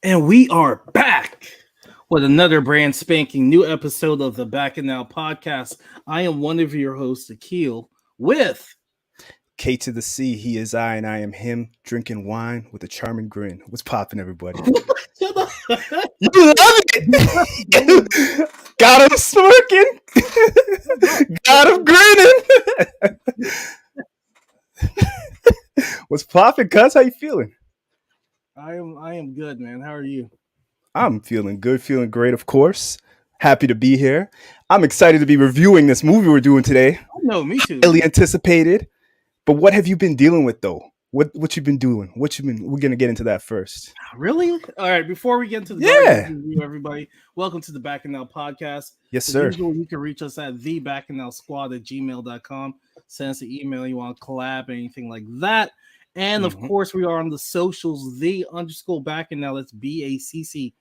And we are back with another brand spanking new episode of the Back and Now podcast. I am one of your hosts, Akil, with K to the C, he is I, and I am him, drinking wine with a charming grin. What's popping, everybody? Shut up. You love it! Got him smirking! Got him grinning! What's popping, cuz? How you feeling? I am good, man. How are you? I'm feeling good, feeling great, of course. Happy to be here. I'm excited to be reviewing this movie we're doing today. Oh, no, me too. Highly anticipated. But what have you been dealing with, though? What you been doing? We're gonna get into that first. Really? All right, before we get into the Yeah. Guardians review, everybody, welcome to the Back and Now podcast. Yes, As sir. usual, you can reach us at thebackandnowsquad@gmail.com. Send us an email you want to collab, anything like that. And of course, we are on the socials, _back and now. That's BACCHANAL.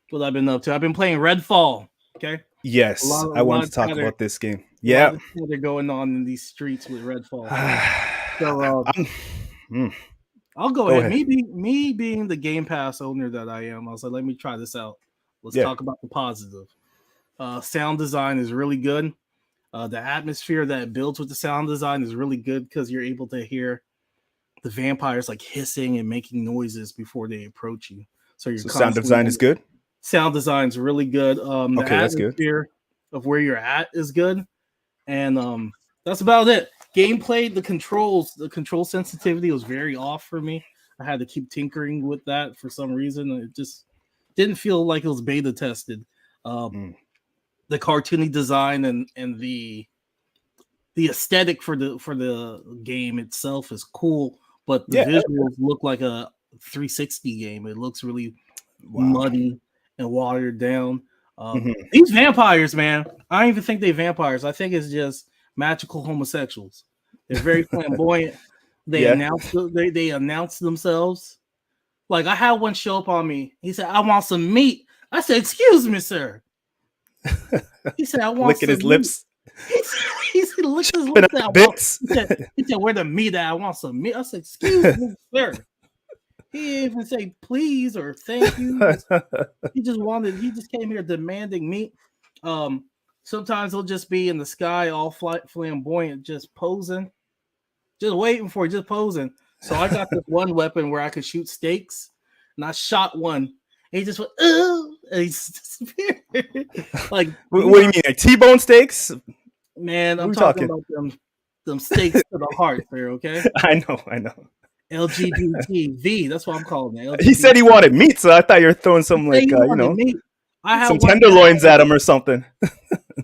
What I've been up to. I've been playing Redfall. Okay. Yes, I want to talk about this game. Yeah, they're going on in these streets with Redfall. So I'll go ahead. Me being the Game Pass owner that I am, I was like, let me try this out. Let's talk about the positive. Sound design is really good. The atmosphere that it builds with the sound design is really good because you're able to hear the vampires like hissing and making noises before they approach you. So sound design is good. Sound design is really good. The that's good. atmosphere of where you're at is good, and that's about it. Gameplay, the control sensitivity was very off for me. I had to keep tinkering with that for some reason. It just didn't feel like it was beta tested. The cartoony design and the aesthetic for the game itself is cool, but the visuals look like a 360 game. It looks really muddy and watered down. These vampires, man, I don't even think they're vampires. I think it's just magical homosexuals. They're very flamboyant. They announce themselves. Like, I had one show up on me. He said, "I want some meat." I said, "Excuse me, sir." He said, "I want licking his lips." He said, "Lick his lips." He said, "Where the meat at? I want some meat." I said, "Excuse me, sir." He didn't even say please or thank you. He just came here demanding meat. Sometimes he'll just be in the sky all flamboyant, just posing, just waiting for it, just posing. So I got this one weapon where I could shoot stakes, and I shot one. And he just went, "Oh," and he disappeared. Like, what do you mean, like T-bone steaks? Man, I'm talking about them steaks to the heart there, okay? I know. LGBT that's what I'm calling it. LGBT. He said he wanted meat, so I thought you were throwing some meat. I had some tenderloins at him or something.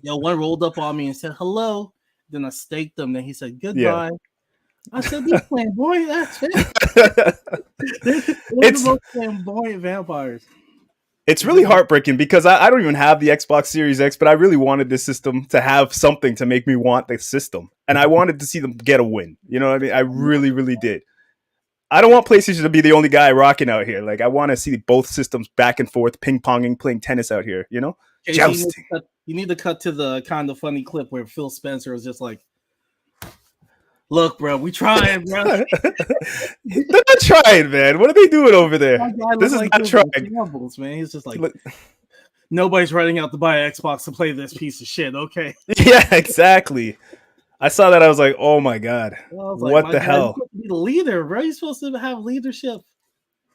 One rolled up on me and said hello. Then I staked him. Then he said goodbye. I said, "These flamboyant, that's it." It's the most flamboyant vampires. It's really heartbreaking because I don't even have the Xbox Series X, but I really wanted this system to have something to make me want the system. And I wanted to see them get a win. You know what I mean? I really, really did. I don't want PlayStation to be the only guy rocking out here. Like, I want to see both systems back and forth, ping-ponging, playing tennis out here, you know? Okay, jousting. You need to cut to the kind of funny clip where Phil Spencer was just like, "Look, bro, we trying, bro." They're not trying, man. What are they doing over there? This is not trying. Examples, man. He's just like, nobody's running out to buy an Xbox to play this piece of shit. Okay. Yeah, exactly. I saw that. I was like, oh my God. What the hell? You're supposed to be the leader, bro. You're supposed to have leadership.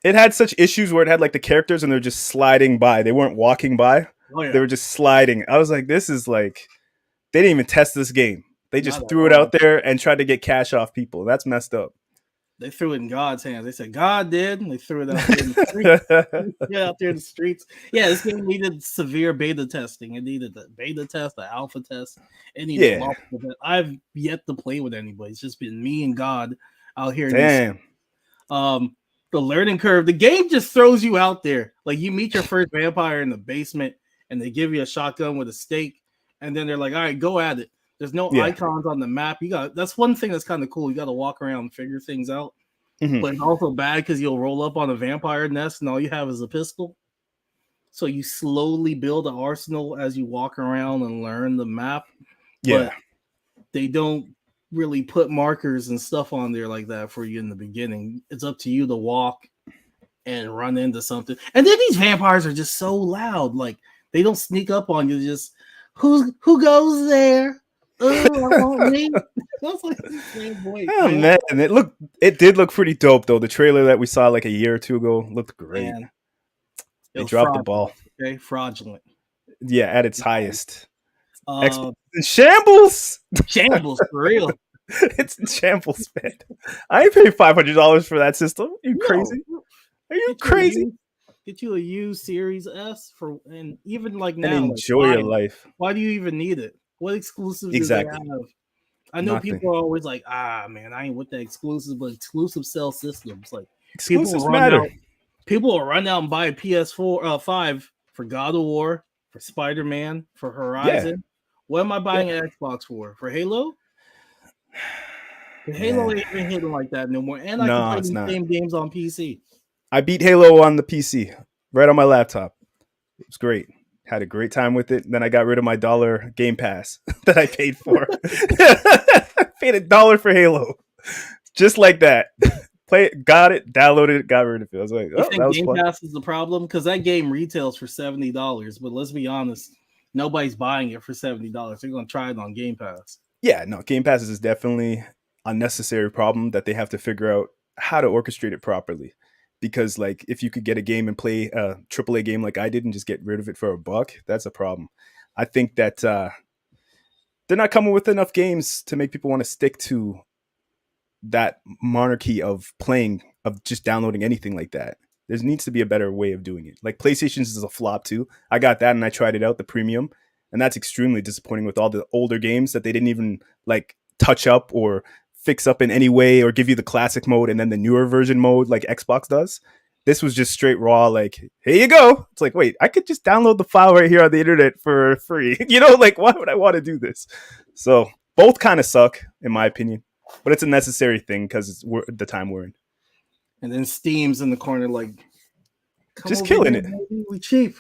It had such issues where it had like the characters and they're just sliding by. They weren't walking by. Oh, yeah. They were just sliding. I was like, this is like, they didn't even test this game. They just threw it out there and tried to get cash off people. That's messed up. They threw it in God's hands. They said God did, and they threw it out there in the streets. Out there in the streets. Yeah, this game needed severe beta testing. It needed the beta test, the alpha test. It needed multiple tests. I've yet to play with anybody. It's just been me and God out here. Damn. The learning curve. The game just throws you out there. Like, you meet your first vampire in the basement, and they give you a shotgun with a stake, and then they're like, "All right, go at it." There's no icons on the map. That's one thing that's kind of cool. You got to walk around and figure things out. But it's also bad because you'll roll up on a vampire nest and all you have is a pistol. So you slowly build an arsenal as you walk around and learn the map. Yeah. But they don't really put markers and stuff on there like that for you in the beginning. It's up to you to walk and run into something. And then these vampires are just so loud. Like they don't sneak up on you. Just who goes there? Oh, I want me. That's like the same voice, Oh man. man, it did look pretty dope though. The trailer that we saw like a year or two ago looked great. Man, it They was dropped the fraudulent. ball. Okay, fraudulent. Yeah, at its highest. Uh, In shambles. shambles for real. It's in shambles, man. I ain't paying $500 for that system. You No, crazy? Are you get you a crazy? used- Get you a used Series S for, and even like And now, like enjoy your life. why do you even need it? What exclusives Exactly. do they have? I know Nothing. people are always like, man, I ain't with the exclusives, but exclusive sell systems. Like Exclusives matter. People will run out and buy a PS4 5 for God of War, for Spider-Man, for Horizon. Yeah. What am I buying an Xbox for? For Halo? Halo ain't even hitting like that no more. And I can play the same games on PC. I beat Halo on the PC, right on my laptop. It was great. Had a great time with it. Then I got rid of my $1 Game Pass that I paid for. I paid $1 for Halo. Just like that. Play it, got it, downloaded it, got rid of it. I was like, oh, that was Game fun. Pass is the problem? Because that game retails for $70, but let's be honest, nobody's buying it for $70. They're going to try it on Game Pass. Yeah, no, Game Pass is definitely a necessary problem that they have to figure out how to orchestrate it properly. Because like if you could get a game and play a AAA game like I did and just get rid of it for $1, that's a problem. I think that they're not coming with enough games to make people want to stick to that monarchy of playing, of just downloading anything like that. There needs to be a better way of doing it. Like PlayStation's is a flop too. I got that and I tried it out, the premium, and that's extremely disappointing with all the older games that they didn't even like touch up or fix up in any way or give you the classic mode and then the newer version mode like Xbox does. This was just straight raw, like, here you go. It's like, wait, I could just download the file right here on the internet for free. You know, like, why would I want to do this? So both kind of suck, in my opinion, but it's a necessary thing because it's the time we're in. And then Steam's in the corner, like, just killing it. Baby, we cheap.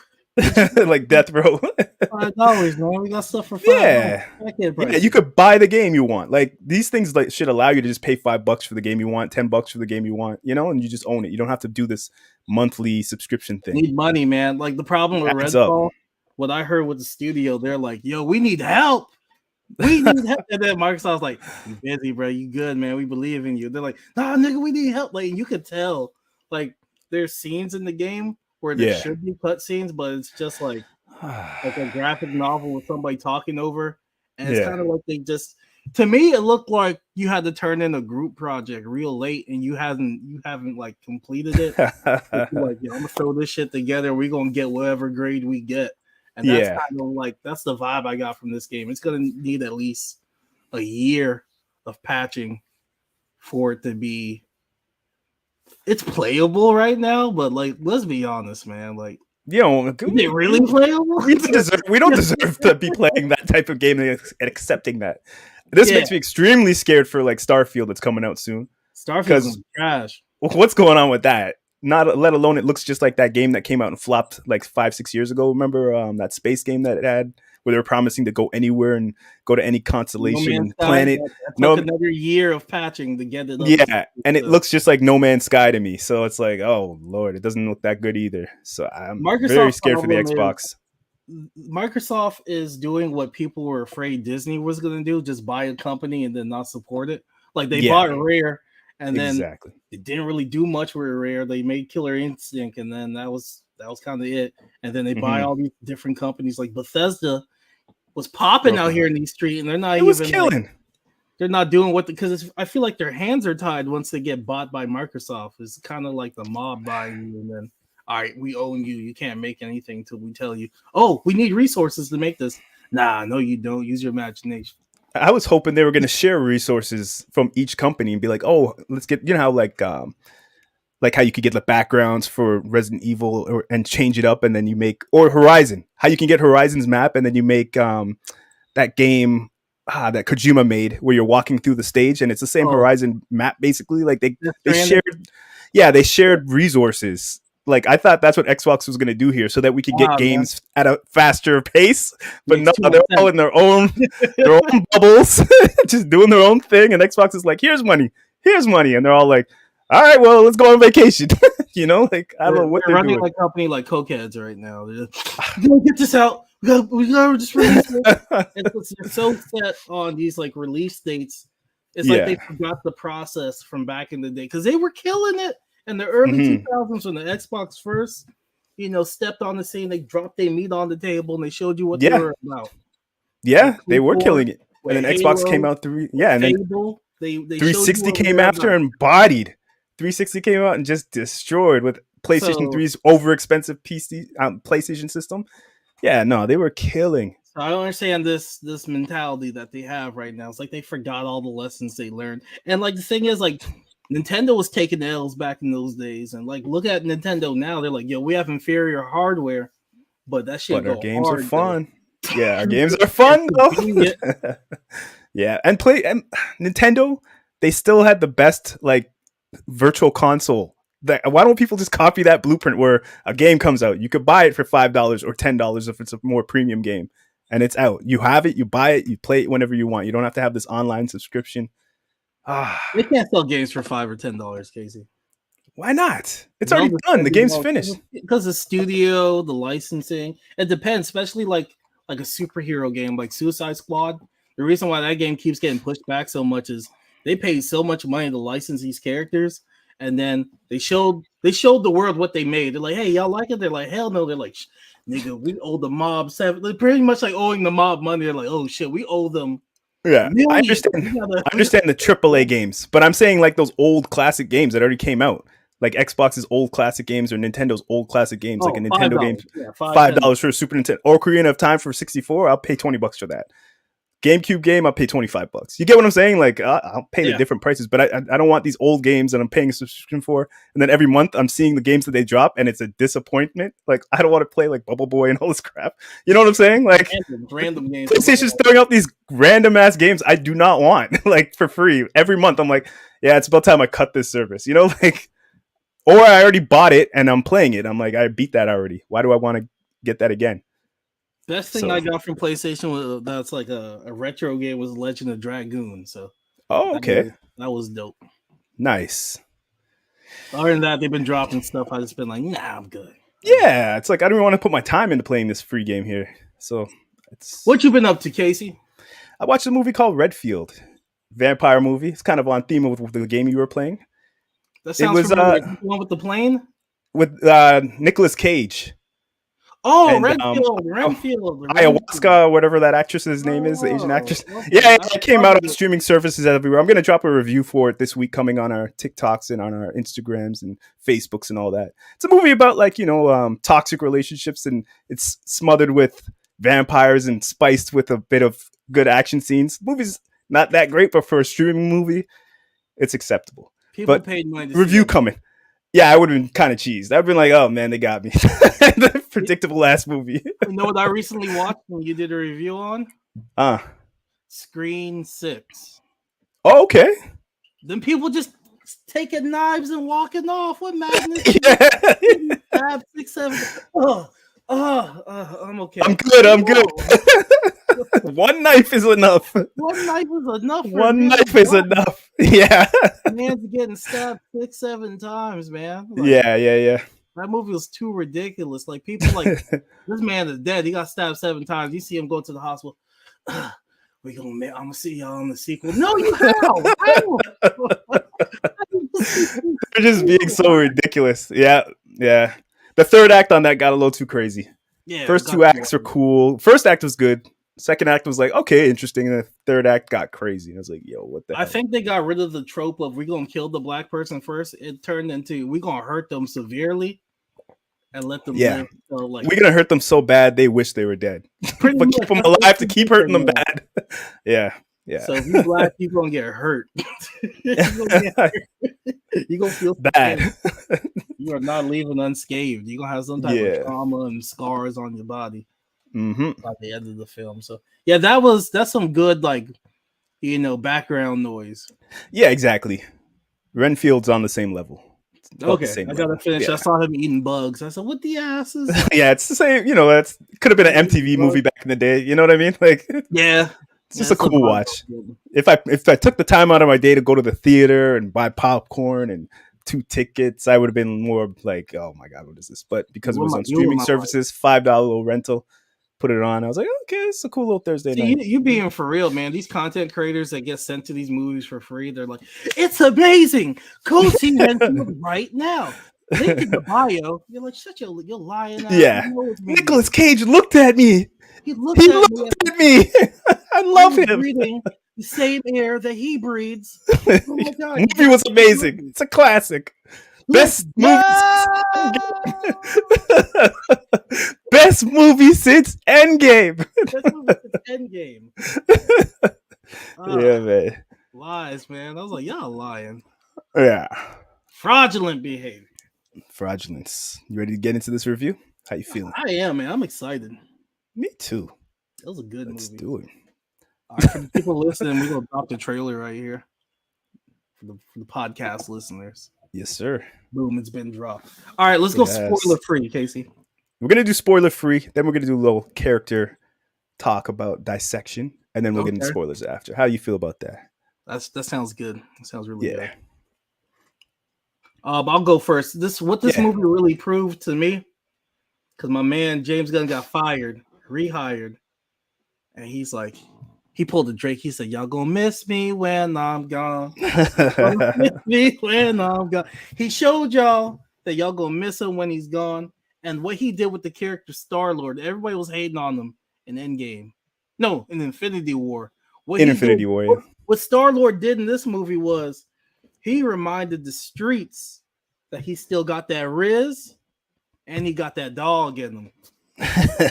Like Death Row. $5, man. We got stuff for $5. Yeah, you could buy the game you want. Like these things like should allow you to just pay $5 for the game you want, $10 for the game you want, you know, and you just own it. You don't have to do this monthly subscription thing. Need money, man. Like the problem with Redfall, what I heard with the studio, they're like, yo, we need help. We need help. And then Microsoft's like, you busy, bro. You good, man. We believe in you. They're like, nah, nigga, we need help. Like you could tell, like there's scenes in the game where there should be cutscenes, but it's just like a graphic novel with somebody talking over. And it's kind of like they just, to me, it looked like you had to turn in a group project real late and you haven't like completed it. Like, yeah, I'm gonna throw this shit together. We're gonna get whatever grade we get. And that's kind of like, that's the vibe I got from this game. It's gonna need at least a year of patching for it to be, it's playable right now, but like, let's be honest, man. Like, is it really playable? We don't deserve to be playing that type of game and accepting that. This makes me extremely scared for like Starfield that's coming out soon. Starfield's trash. What's going on with that? Not let alone it looks just like that game that came out and flopped like 5-6 years ago. Remember that space game that it had where they were promising to go anywhere and go to any constellation planet. Took another year of patching to get it up. Yeah, and it looks just like No Man's Sky to me. So it's like, oh Lord, it doesn't look that good either. So I'm very scared for the Xbox. Microsoft is doing what people were afraid Disney was going to do, just buy a company and then not support it. Like they bought Rare and then it didn't really do much with Rare. They made Killer Instinct and then that was kind of it. And then they buy all these different companies. Like Bethesda was popping out here in these streets, and they're not killing. They're not doing what because I feel like their hands are tied once they get bought by Microsoft. It's kind of like the mob buying you, and then all right, we own you. You can't make anything until we tell you. Oh, we need resources to make this. Nah, no, you don't. Use your imagination. I was hoping they were going to share resources from each company and be like, oh, let's get, you know how like how you could get the backgrounds for Resident Evil and change it up and then you make, or Horizon, how you can get Horizon's map and then you make that game that Kojima made where you're walking through the stage and it's the same Horizon map basically. Like they shared resources Like I thought that's what Xbox was going to do here, so that we could get Man, games at a faster pace. But makes no, too much they're all sense. in their own bubbles, just doing their own thing. And Xbox is like, here's money, and they're all like, all right, well, let's go on vacation. Like I don't know what They're they're running doing. like a company like cokeheads right now. We gotta get this out. We gotta just release it. They're so set on these like release dates. It's like they Yeah. forgot the process from back in the day because they were killing it in the early Mhm. 2000s when the Xbox first, stepped on the scene. They dropped their meat on the table and they showed you what they Yeah, were about. With yeah, they were Core, killing it. And with then Xbox came Halo, out through, with yeah, and then Fable. They showed you 360 what we came were after about. and bodied. 360 came out and just destroyed with PlayStation So 3's over expensive PC PlayStation system. Yeah, no, they were killing. So I don't understand this mentality that they have right now. It's like they forgot all the lessons they learned. And like the thing is, like Nintendo was taking L's back in those days, and like look at Nintendo now. They're like, yo, we have inferior hardware, but that shit But our go games are hard though. fun. Yeah, our games are fun Convenient. though. Yeah, and Nintendo, they still had the best like virtual console. Why don't people just copy that blueprint where a game comes out, you could buy it for $5 or $10 if it's a more premium game, and it's out. You have it, you buy it, you play it whenever you want. You don't have to have this online subscription. They can't sell games for $5 or $10, Casey. Why not? It's No, already done. The game's finished. because the studio, the licensing, it depends. Especially like a superhero game like Suicide Squad. The reason why that game keeps getting pushed back so much is they paid so much money to license these characters, and then they showed the world what they made. They're like, "Hey, y'all like it?" They're like, "Hell no!" They're like, "Nigga, we owe the mob seven." They're pretty much like owing the mob money. They're like, "Oh shit, we owe them Yeah, I millions. understand. I understand the AAA games, but I'm saying like those old classic games that already came out, like Xbox's old classic games or Nintendo's old classic games, like a Oh, Nintendo game, $5. Yeah, five $5, $10. dollars for a Super Nintendo, or Ocarina of Time for 64. I'll pay $20 for that. GameCube game, I'll pay $25. You get what I'm saying? Like I'll pay the Yeah. different prices, but I don't want these old games that I'm paying a subscription for, and then every month I'm seeing the games that they drop, and it's a disappointment. Like I don't want to play like Bubble Boy and all this crap. You know what I'm saying? Like Random games. PlayStation's throwing out these random ass games I do not want, like for free every month. I'm like, yeah, it's about time I cut this service. Like, or I already bought it and I'm playing it. I'm like, I beat that already. Why do I want to get that again? Best thing So, I got from PlayStation was that's like a retro game was Legend of Dragoon. So oh, okay, that was dope. nice. Other than that, they've been dropping stuff. I just been like, nah, I'm good. Yeah, it's like I don't even want to put my time into playing this free game here. So it's. What you been up to, Casey? I watched a movie called Redfield, vampire movie. It's kind of on theme with the game you were playing. That It sounds was familiar. The one with the plane? with Nicolas Cage. Oh, And Renfield. ayahuasca, whatever that actress's name is, the Asian actress. Okay. Yeah, it came out on streaming services everywhere. I'm gonna drop a review for it this week, coming on our TikToks and on our Instagrams and Facebooks and all that. It's a movie about toxic relationships, and it's smothered with vampires and spiced with a bit of good action scenes. The movie's not that great, but for a streaming movie, it's acceptable. People But paid money to review see coming. Yeah, I would have been kind of cheesed. I've been like, oh man, they got me. The predictable ass movie. You know what I recently watched when you did a review on? Screen 6. Oh, okay. Then people just taking knives and walking off. What madness? Yeah. 5, 6, 7. I'm okay. I'm good. One knife is enough. One knife is enough. One knife is enough. Yeah. Man's getting stabbed 6, 7 times, man. Like, yeah. That movie was too ridiculous. Like people like this man is dead. He got stabbed 7 times. You see him go to the hospital. I'm gonna see y'all in the sequel. No, you how? They're just being so ridiculous. Yeah. The third act on that got a little too crazy. Yeah. First 2 acts are cool. First act was good. Second act was like, okay, interesting. And the third act got crazy. And I was like, yo, what the hell? I think they got rid of the trope of we're gonna kill the black person first. It turned into we're gonna hurt them severely and let them live. So, like, we're gonna hurt them so bad they wish they were dead. But keep them alive to keep hurting them bad. Yeah. So if you're black, you're gonna get hurt. You're gonna feel bad. You are not leaving unscathed. You're gonna have some type of trauma and scars on your body by the end of the film. So yeah, that's some good background noise. Yeah, exactly. Renfield's on the same level. about the Okay, same I gotta level. finish. I Yeah, saw him eating bugs. I said, "What the asses?" yeah, it's the same. You know, that's could have been an MTV movie back in the day. You know what I mean? Like, Yeah, it's yeah, just a that's the cool vibe. watch. If I took the time out of my day to go to the theater and buy popcorn and 2 tickets, I would have been more like, oh my god, what is this? But because it was on You were streaming my life. services, $5 little rental, put it on. I was like, okay, it's a cool little Thursday See, night. you being for real, man. These content creators that get sent to these movies for free, they're like, "It's amazing. Go see Renfield right now." Link in the bio. You're like, "Shut your lying ass." Yeah, You know it's me. Nicolas Cage looked at me. He looked He at me. looked at me. I I love was him. breathing the same air that he breathes. Oh my god, he Movie got was amazing. It's a classic. Let's Best movie. go. Best movie since Endgame. That's what it's Endgame. Yeah, man. Lies, man. I was like, y'all lying. Yeah. Fraudulent behavior. Fraudulence. You ready to get into this review? How you feeling? I am, man. I'm excited. Me too. That was a good Let's movie. do it. All right, for the people listening, we're gonna drop the trailer right here for the podcast listeners. Yes, sir. Boom, it's been dropped. All right, let's go spoiler free, Casey. We're gonna do spoiler free. Then we're gonna do a little character talk about dissection, and then we'll get into spoilers after. How you feel about that? That sounds good. That sounds really good. I'll go first. This movie really proved to me, because my man James Gunn got fired, rehired, and he's like, he pulled a Drake. He said, "Y'all gonna miss me when I'm gone. Gonna miss me when I'm gone." He showed y'all that y'all gonna miss him when he's gone. And what he did with the character Star-Lord, everybody was hating on him in Endgame. No, in Infinity War. What Star-Lord did in this movie was he reminded the streets that he still got that Riz and he got that dog in him.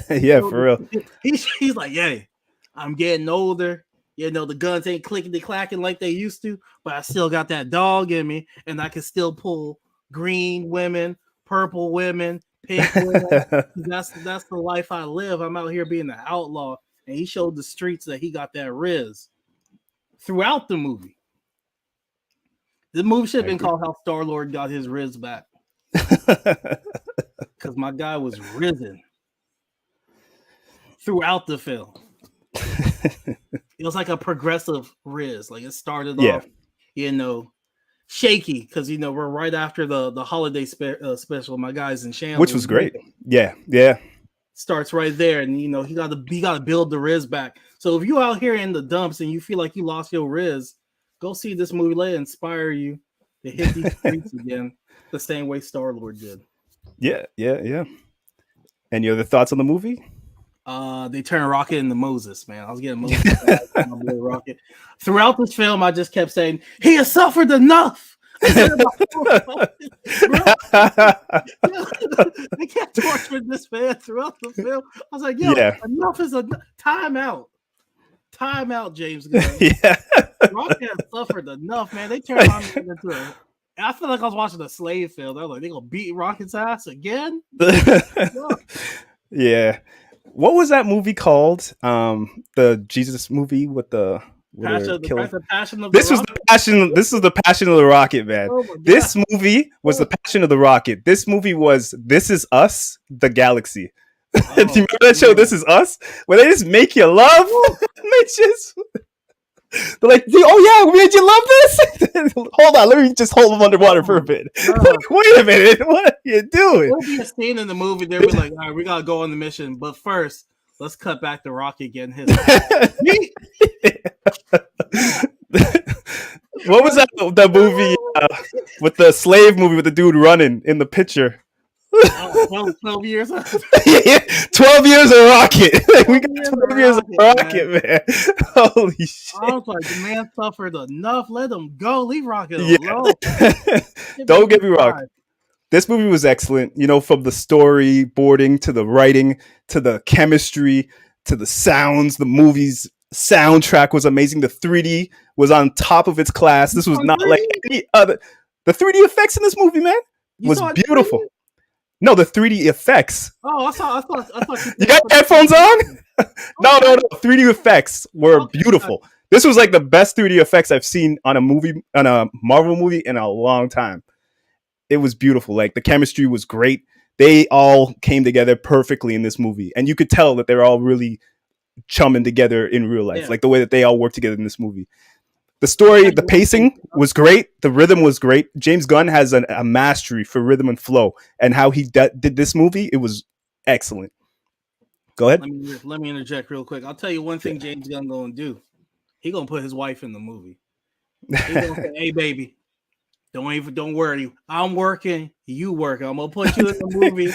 Yeah, so for real. He's like, "Yay, I'm getting older. You know, the guns ain't clicking and clacking like they used to, but I still got that dog in me, and I can still pull green women, purple women, pink women. That's the life I live. I'm out here being an outlaw." And he showed the streets that he got that Riz throughout the movie. The movie should have been called "How Star-Lord Got His Riz Back," because my guy was risen throughout the film. It was like a progressive Riz. Like it started off, shaky, because we're right after the holiday special. My Guy's in Shambles, which was great. Yeah. Starts right there, and he got to build the Riz back. So if you out here in the dumps and you feel like you lost your Riz, go see this movie. Let it inspire you to hit these streets again, the same way Star-Lord did. Yeah. Any other thoughts on the movie? They turn Rocket into Moses, man. I was getting Moses my boy Rocket. Throughout this film, I just kept saying, "He has suffered enough." They kept torturing this man throughout the film. I was like, "Yo, enough is a time out. Time out, James Gunn." Rocket has suffered enough, man. They turned on into I feel like I was watching a slave film. They're like, "They gonna beat Rocket's ass again?" Yeah. What was that movie called? The Jesus movie with the Passion of this the was Rocket? This is the Passion of the Rocket, man. This movie was the Passion of the Rocket. This movie was This Is Us, the Galaxy. Do you remember that show, This Is Us? Where they just make you love. They're like, "Oh yeah, did you love this?" Hold on, let me just hold them underwater for a bit. Like, wait a minute, what are you doing? There'll be a scene in the movie. They'll be like, "All right, we gotta go on the mission, but first, let's cut back to Rocky getting his." What was that movie with the slave movie with the dude running in the picture? 12 years. 12 years of Rocket. We got 12 years of Rocket, man. Holy shit. I was like, the man suffered enough. Let him go. Leave Rocket alone. Don't get me wrong. This movie was excellent. From the storyboarding to the writing to the chemistry to the sounds, the movie's soundtrack was amazing. The 3D was on top of its class. This was not like any other. The 3D effects in this movie, man, was beautiful. No, the 3D effects. Oh, I thought you got headphones on? No. 3D effects were beautiful. This was like the best 3D effects I've seen on a Marvel movie in a long time. it was beautiful. Like the chemistry was great. They all came together perfectly in this movie, and you could tell that they're all really chumming together in real life, Yeah. like the way that they all work together in this movie. The I'll story, tell the you one thing. pacing was great. The rhythm was great. James Gunn has a mastery for rhythm and flow, and how he did this movie, it was excellent. Go ahead. Let me interject real quick. I'll tell you one thing James Gunn gonna do. He gonna put his wife in the movie. He gonna say, "Hey, baby, don't worry. I'm working. You working. I'm gonna put you in the movie,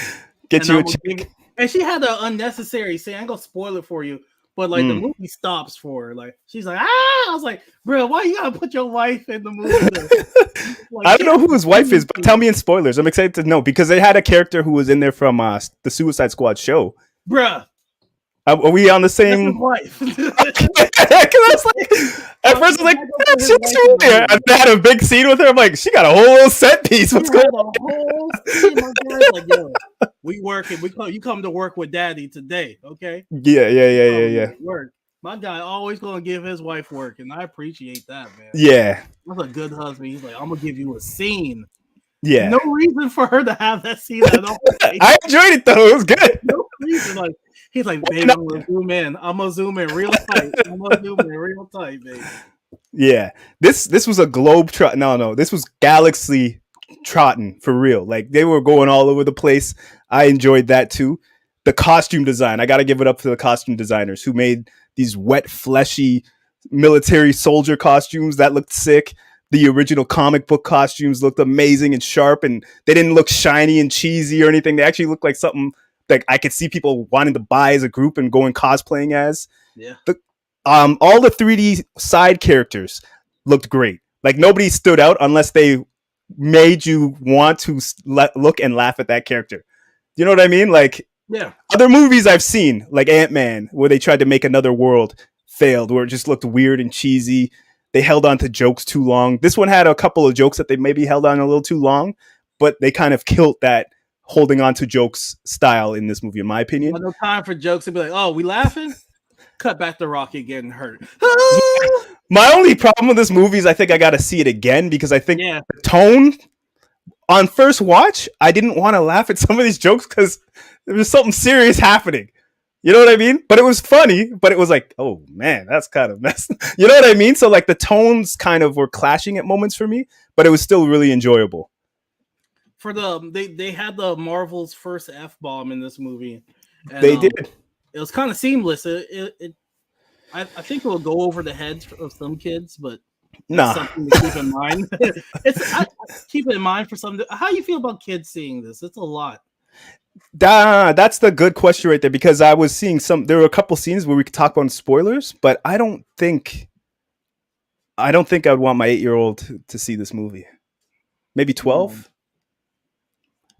Get and you I'm a gonna chick. give you." And she had an unnecessary scene. I ain't gonna spoil it for you, but like the movie stops for her. Like she's like, "Ah!" I was like, "Bro, why you gotta put your wife in the movie?" Like, I don't know who his wife is, but tell me in spoilers. I'm excited to know because they had a character who was in there from the Suicide Squad show. bruh. Are we on the That's his same? wife. Because I was like, at first I was like, she's right there. And I had a big scene with her. I'm like, she got a whole little set piece. What's going on? A whole scene. My guy's like, yo, we working. You come to work with daddy today, okay? Yeah. Work. My guy always gonna give his wife work, and I appreciate that, man. Yeah. That's a good husband. He's like, I'm gonna give you a scene. Yeah. No reason for her to have that scene at all. I enjoyed it though. It was good. No reason. Like he's like, baby, I'm gonna zoom in. I'm gonna zoom in real tight. I'm gonna zoom in real tight, baby. Yeah. This was a globe trot. No. This was galaxy trotting for real. Like they were going all over the place. I enjoyed that too. The costume design. I got to give it up to the costume designers who made these wet, fleshy military soldier costumes that looked sick. The original comic book costumes looked amazing and sharp, and they didn't look shiny and cheesy or anything. They actually looked like something that I could see people wanting to buy as a group and going cosplaying as. Yeah. All the 3D side characters looked great. Like nobody stood out unless they made you want to look and laugh at that character. You know what I mean? Like, yeah. Other movies I've seen, like Ant-Man, where they tried to make another world, failed, where it just looked weird and cheesy. They held on to jokes too long. This one had a couple of jokes that they maybe held on a little too long, but they kind of killed that holding on to jokes style in this movie, in my opinion. No time for jokes. They'd be like, "Oh, we laughing." Cut back to Rocky getting hurt. My only problem with this movie is I think I got to see it again because I think the tone on first watch, I didn't want to laugh at some of these jokes because there was something serious happening. You know what I mean? But it was funny, but it was like, oh man, that's kind of messed. You know what I mean? So like the tones kind of were clashing at moments for me, but it was still really enjoyable. For they had the Marvel's first F-bomb in this movie. And, they did. It was kind of seamless. I think it will go over the heads of some kids, but something to keep in mind. Keep it in mind for some. How you feel about kids seeing this? It's a lot. That's the good question right there because I was seeing there were a couple scenes where we could talk about spoilers, but I don't think I'd want my 8-year-old to see this movie. Maybe 12.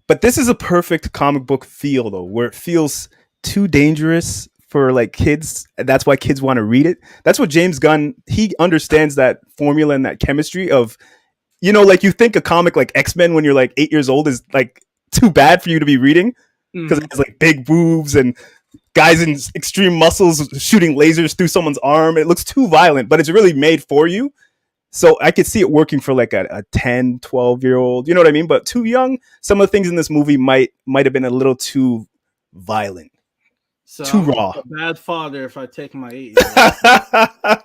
But this is a perfect comic book feel though, where it feels too dangerous for like kids. That's why kids want to read it. That's what James Gunn, he understands that formula and that chemistry of, you know, like you think a comic like X-Men when you're like 8 years old is like too bad for you to be reading because it has like big boobs and guys in extreme muscles shooting lasers through someone's arm. It looks too violent, but it's really made for you. So I could see it working for like a 10, 12-year-old, you know what I mean? But too young, some of the things in this movie might have been a little too violent. So too I'm raw. A bad father if I take my 8-year-old.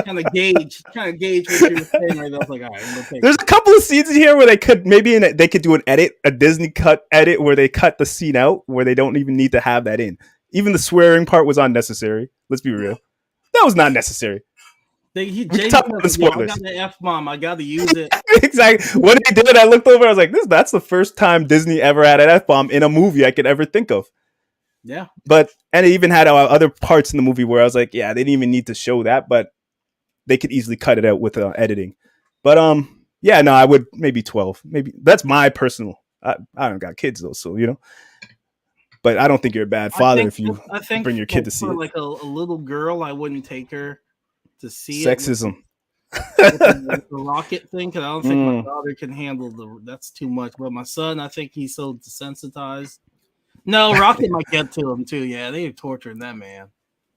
kind of gauge what you were saying right now. I was like, all right, there's a couple of scenes in here where they could they could do an edit, a Disney cut edit where they cut the scene out where they don't even need to have that in. Even the swearing part was unnecessary. Let's be real. That was not necessary. I got the F-bomb. I got to use it. Exactly. When they did it, I looked over. I was like, that's the first time Disney ever had an F-bomb in a movie I could ever think of. Yeah. And it even had other parts in the movie where I was like, yeah, they didn't even need to show that, but they could easily cut it out with editing. But yeah, no, I would maybe 12. Maybe that's my personal. I don't got kids though, so you know. But I don't think you're a bad father if you bring your kid to see it. Like a little girl, I wouldn't take her to see sexism. The rocket thing, because I don't think my daughter can handle that's too much. But my son, I think he's so desensitized. No, Rocket might get to him too. Yeah, they're torturing that man.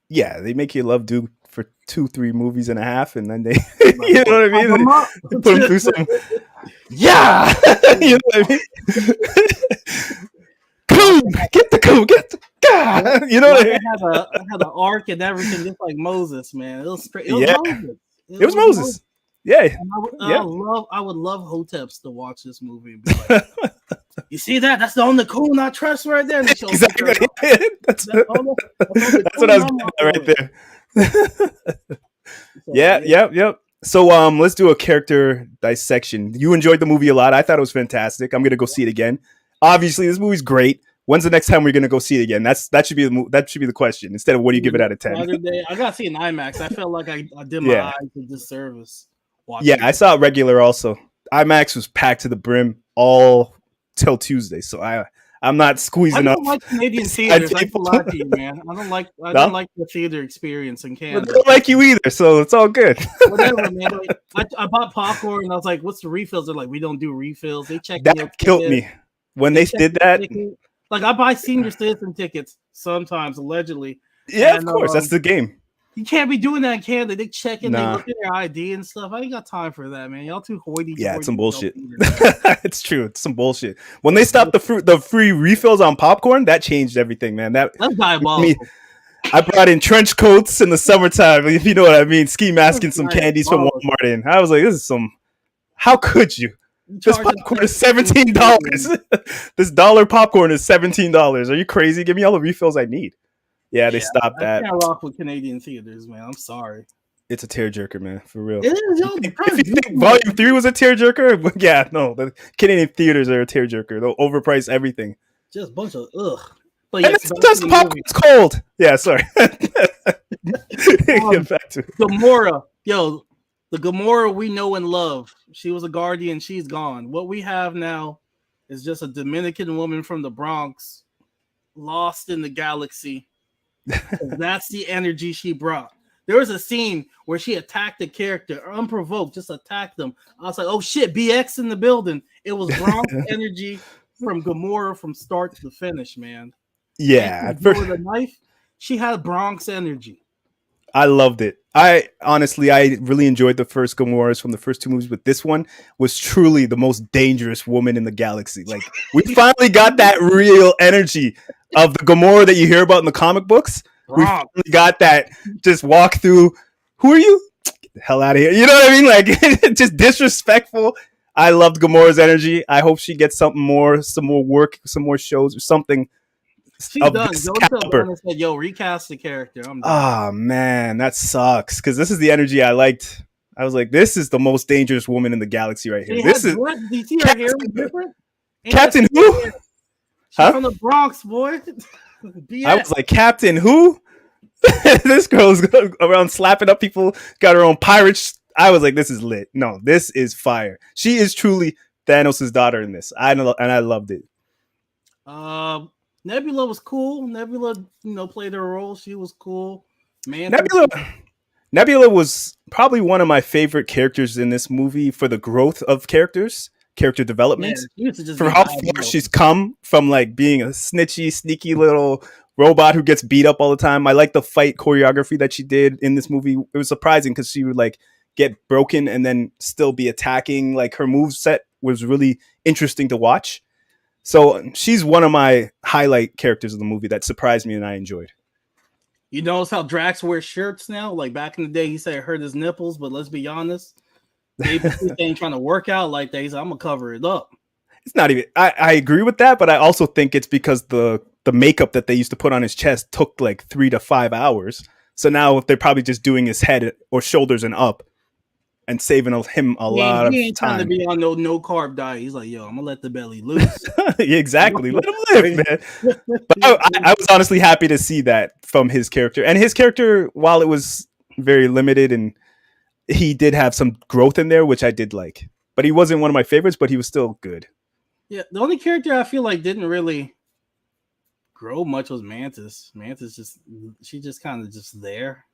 Yeah, they make you love Duke for 2-3 movies and a half, and then they, you know what I mean? They put him through some. Yeah, you know what I mean. Coon, get the coon, get the God. You know what I Rocket mean? had an arc and everything, just like Moses, man. It was Yeah, Moses. It it was was Moses. Moses. Yeah, And yeah. I would love Hoteps to watch this movie and be like, you see that? That's the only coon I trust right there. And they show a picture Exactly. of that's that's all that's all the that's what I coon was I'm getting at rocking right with. there. So Yeah, yeah. yep, yep. So let's do a character dissection. You enjoyed the movie a lot. I thought it was fantastic. I'm gonna go see it again. Obviously, this movie's great. When's the next time we're gonna go see it again? That should be that should be the question instead of what do you give it out of 10. Saturday. I gotta see an IMAX. I felt like I did my Yeah, eyes a disservice yeah. watching I it. saw it regular also. IMAX was packed to the brim all till Tuesday, so I'm not I squeezing up. don't like Canadian Beside theaters. I people. don't lie to you, man. I didn't No, like the theater experience in but they Canada. don't like you either, so it's all good. Whatever, man. Like I bought popcorn and I was like, "What's the refills?" They're like, "We don't do refills." They check in your That killed ticket. me when They they check did your that. ticket. Like I buy senior citizen tickets sometimes, allegedly, Yeah, of and course, that's the game. you can't be doing that in Canada. They check in, they Nah, look at your ID and stuff. I ain't got time for that, man. Y'all too yeah, it's hoity-toity. some with y'all bullshit. theaters. It's true. It's some bullshit. When they stopped the free refills on popcorn, that changed everything, man. That That's me. diabolical. I brought in trench coats in the summertime, if you know what I mean. Ski mask That's and some candies from diabolical. Walmart. In I was like, this is some. How could you? You This charge us popcorn is $17. $17. This dollar popcorn is $17. Are you crazy? Give me all the refills I need. Yeah, they Yeah, stopped I that. can't rock with Canadian theaters, man. I'm sorry. It's a tearjerker, man, for real. It is, yo. They're If trying you to do think too much. Volume 3 was a tearjerker, yeah, no, the Canadian theaters are a tearjerker. They'll overprice everything. Just a bunch of ugh. But And then yes, back to sometimes the the movie. popcorn's cold. Yeah, sorry. Get Um, back to it. Gamora, yo, the Gamora we know and love. She was a guardian. She's gone. What we have now is just a Dominican woman from the Bronx, lost in the galaxy. That's the energy she brought. There was a scene where she attacked a character unprovoked, just attacked them. I was like, oh shit, BX in the building. It was Bronx energy from Gamora from start to finish, man. And Yeah, with a knife, she had Bronx energy. I loved it. I really enjoyed the first Gamoras from the first two movies, but this one was truly the most dangerous woman in the galaxy. Like, we finally got that real energy of the Gamora that you hear about in the comic books. We Bronx. finally got that just walk through. Who are you? Get the hell out of here. You know what I mean? Like, just disrespectful. I loved Gamora's energy. I hope she gets some more work, some more shows or something She's of done. this Joe caliber. Gunn said, yo, recast the character. I'm done. Ah, man, that sucks because this is the energy I liked. I was like, this is the most dangerous woman in the galaxy right here. She This had is what? Do you see her hair was Captain, different? Ain't that Captain some who? hair? She's Huh? from the Bronx, boy. I BS. was like, Captain who? This girl's going around slapping up people, got her own pirates. I was like, this is lit. No, this is fire. She is truly Thanos' daughter in this. I know, and I loved it. Nebula was cool. Nebula, played her role. She was cool. Mantis. Nebula, Nebula was probably one of my favorite characters in this movie for the growth of character Yeah, development. she used to just For be how bad, far she's come from like being a snitchy, sneaky little robot who gets beat up all the time. I like the fight choreography that she did in this movie. It was surprising because she would like get broken and then still be attacking. Like her move set was really interesting to watch. So she's one of my highlight characters of the movie that surprised me and I enjoyed. You notice how Drax wears shirts now? Like back in the day, he said it hurt his nipples, but let's be honest, maybe he ain't trying to work out like that. He's like, I'm gonna cover it up. It's not even. I agree with that, but I also think it's because the makeup that they used to put on his chest took like 3 to 5 hours. So now they're probably just doing his head or shoulders and up, and saving him a lot of He ain't trying to time. be on no carb diet. He's like, yo, I'm gonna let the belly loose. Exactly, let him live, man. But I was honestly happy to see that from his character, and his character, while it was very limited and he did have some growth in there, which I did like. But he wasn't one of my favorites, but he was still good. Yeah, the only character I feel like didn't really grow much was Mantis. She just kind of just there.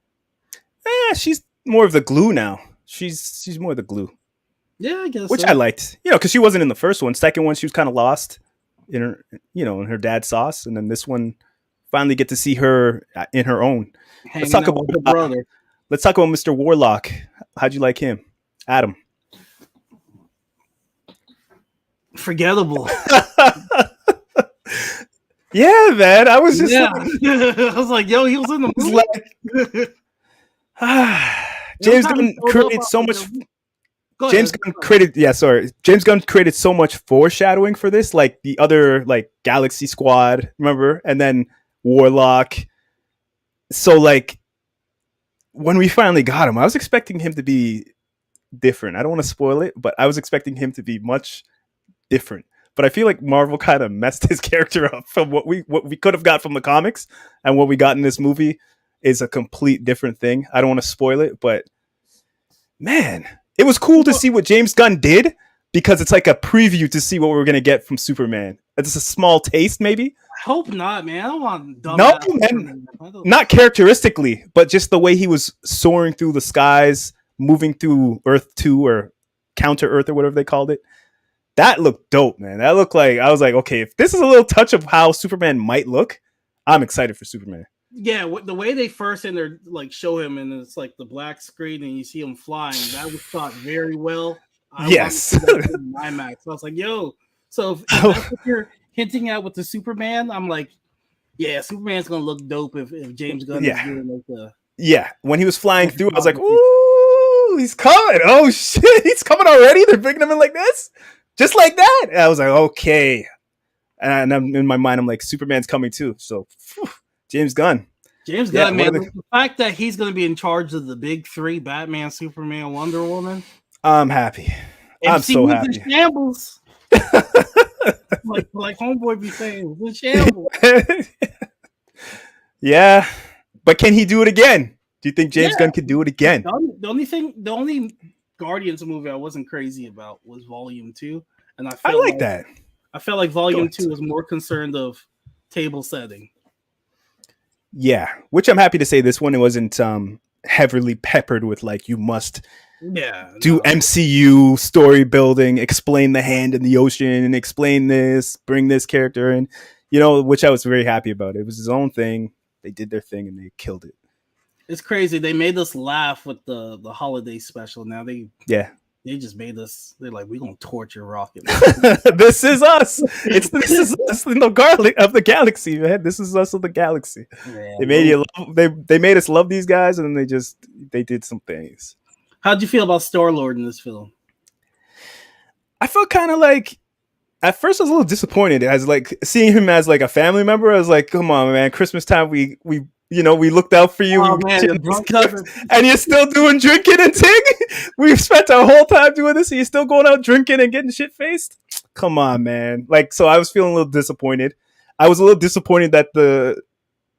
She's more of the glue now. She's more the glue, Yeah, I guess which so. I liked. Because she wasn't in the first one. Second one, she was kind of lost in her, in her dad's sauce, and then this one, finally get to see her in her own. Hanging out with her brother. Let's talk about Mr. Warlock. How'd you like him, Adam? forgettable. Yeah, man. I was just Yeah, I was like, yo, he was in the movie. James Gunn created so much. James Gunn created, yeah, sorry. James Gunn created so much foreshadowing for this, like the other, like Galaxy Squad, remember, and then Warlock. So, like, when we finally got him, I was expecting him to be different. I don't want to spoil it, but I was expecting him to be much different. But I feel like Marvel kind of messed his character up from what we could have got from the comics, and what we got in this movie is a complete different thing. I don't want to spoil it, but man, it was cool to see what James Gunn did, because it's like a preview to see what we're gonna get from Superman. It's a small taste, maybe. I hope not, man. I don't want dumb. No, man, not characteristically, but just the way he was soaring through the skies, moving through Earth 2 or Counter Earth or whatever they called it. That looked dope, man. That looked like, I was like, okay, if this is a little touch of how Superman might look, I'm excited for Superman. Yeah, the way they first in there like show him, and it's like the black screen, and you see him flying. That was shot very well. Yes, IMAX. So I was like, yo. So if that's what you're hinting at with the Superman, I'm like, yeah, Superman's gonna look dope if James Gunn is doing like the. Yeah, when he was flying through, I was like, ooh, he's coming. Oh shit, he's coming already. They're bringing him in like this, just like that. And I was like, okay. And I'm in my mind, I'm like, Superman's coming too. So. Whew. James Gunn, man. The fact that he's going to be in charge of the big three: Batman, Superman, Wonder Woman. I'm happy. I'm so happy. In shambles. like homeboy be saying, in shambles. Yeah, but can he do it again? Do you think James Gunn could do it again? The only Guardians movie I wasn't crazy about was Volume 2, and I like that. I felt like Volume 2 was more concerned of table setting. Yeah, which I'm happy to say this one, it wasn't heavily peppered with like, you must do MCU story building, explain the hand in the ocean, and explain this, bring this character in, which I was very happy about. It was his own thing. They did their thing and they killed it. It's crazy. They made us laugh with the holiday special. Now they just made us. They're like, we're gonna torture Rocket. This is us. This is us in the garlic of the galaxy, man. This is us of the galaxy. Man, they made you love, they made us love these guys, and then they did some things. How'd you feel about Star-Lord in this film? I felt kind of like, at first I was a little disappointed as like seeing him as like a family member. I was like, come on, man, Christmas time we looked out for you, and you're still doing drinking and ting. We've spent our whole time doing this, and you're still going out drinking and getting shit faced. Come on, man. Like, so I was feeling a little disappointed. I was a little disappointed that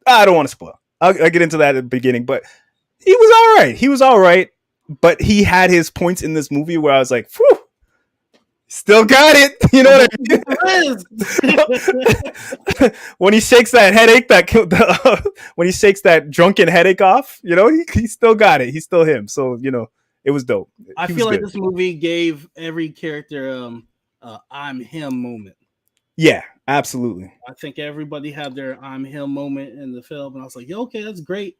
I don't want to spoil. I'll get into that at the beginning, but he was all right. He was all right, but he had his points in this movie where I was like, whew. Still got it, you know what I mean? When he shakes that headache, when he shakes that drunken headache off, he still got it. He's still him. So it was dope. I feel like this movie gave every character "I'm him" moment. Yeah, absolutely. I think everybody had their "I'm him" moment in the film, and I was like, "Yeah, okay, that's great."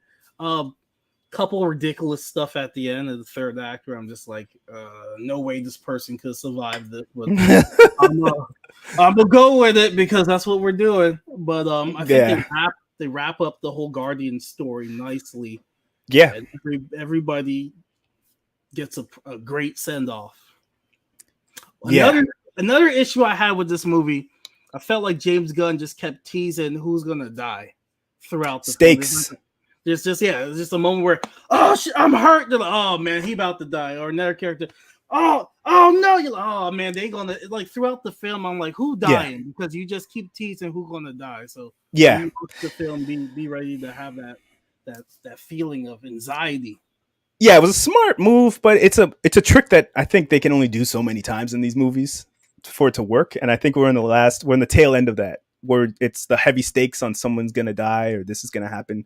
Couple ridiculous stuff at the end of the third act where I'm just like, no way this person could survive this, but I'm gonna go with it because that's what we're doing. But I think they wrap up the whole Guardian story nicely. Yeah, and everybody gets a great send off. Another issue I had with this movie, I felt like James Gunn just kept teasing who's gonna die throughout the stakes. Film. It's just a moment where, oh shit, I'm hurt. They're like, oh man, he about to die. Or another character, oh no, you're like, oh man, they gonna, like, throughout the film. I'm like, who dying? Yeah. Because you just keep teasing who's gonna die. So yeah, when you watch the film, be ready to have that feeling of anxiety. Yeah, it was a smart move, but it's a trick that I think they can only do so many times in these movies for it to work. And I think we're in the tail end of that, where it's the heavy stakes on someone's gonna die or this is gonna happen.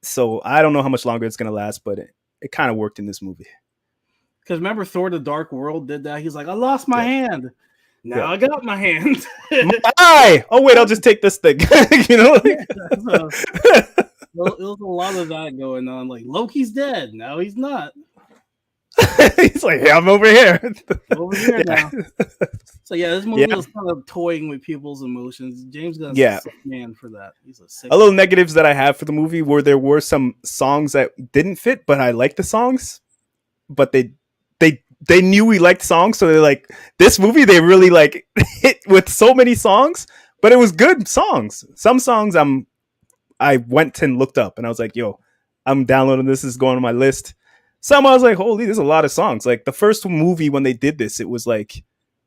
So I don't know how much longer it's going to last, but it kind of worked in this movie. Because remember Thor: The Dark World did that? He's like, I lost my hand. Now I got my hand. My eye! Oh, wait, I'll just take this thing. It was a lot of that going on. Like, Loki's dead. Now he's not. He's like, yeah, I'm over here. Over here Yeah. now. So yeah, this movie Yeah. was kind of toying with people's emotions. James Gunn's a Yeah. sick man for that. He's a sick A little negatives that I have for the movie were there were some songs that didn't fit, but I liked the songs. But they knew we liked songs, so they're like, this movie they really like hit with so many songs, but it was good songs. Some songs I went and looked up and I was like, yo, I'm downloading this. This is going on my list. Some I was like, holy, there's a lot of songs. Like the first movie when they did this, it was like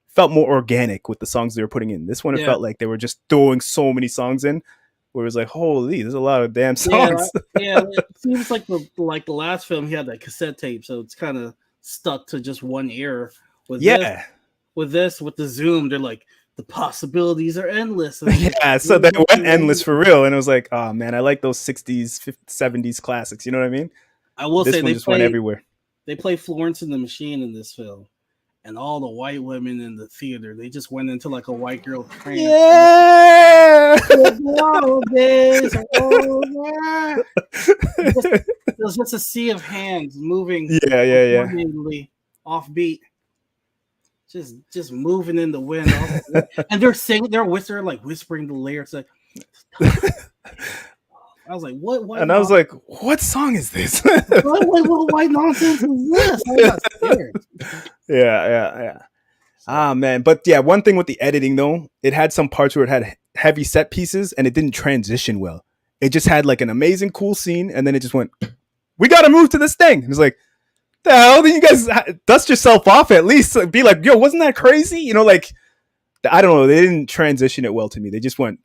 felt more organic with the songs they were putting in. This one, it Yeah. felt like they were just throwing so many songs in, where it was like, holy, there's a lot of damn songs. Yeah, it seems like the last film he had that cassette tape, so it's kind of stuck to just one ear. With Yeah. with the Zoom, they're like the possibilities are endless. Yeah, so they went endless for real, and it was like, oh man, I like those 60s, 50s, 70s classics. You know what I mean? I will This say one just went everywhere. They play Florence and the Machine in this film, and all the white women in the theater, they just went into like a white girl trance. Yeah. It was just a sea of hands moving. Yeah. Off beat. Just moving in the wind, and they're singing, they're whispering the lyrics. Like, I was like, what? And I was like, what song is this? what white nonsense is this? I got scared. Yeah. Ah man, but yeah, one thing with the editing though, it had some parts where it had heavy set pieces and it didn't transition well. It just had like an amazing cool scene, and then it just went, we got to move to this thing. It was like, the hell, then you guys dust yourself off at least. Be like, yo, wasn't that crazy? You know, like, I don't know. They didn't transition it well to me. They just went,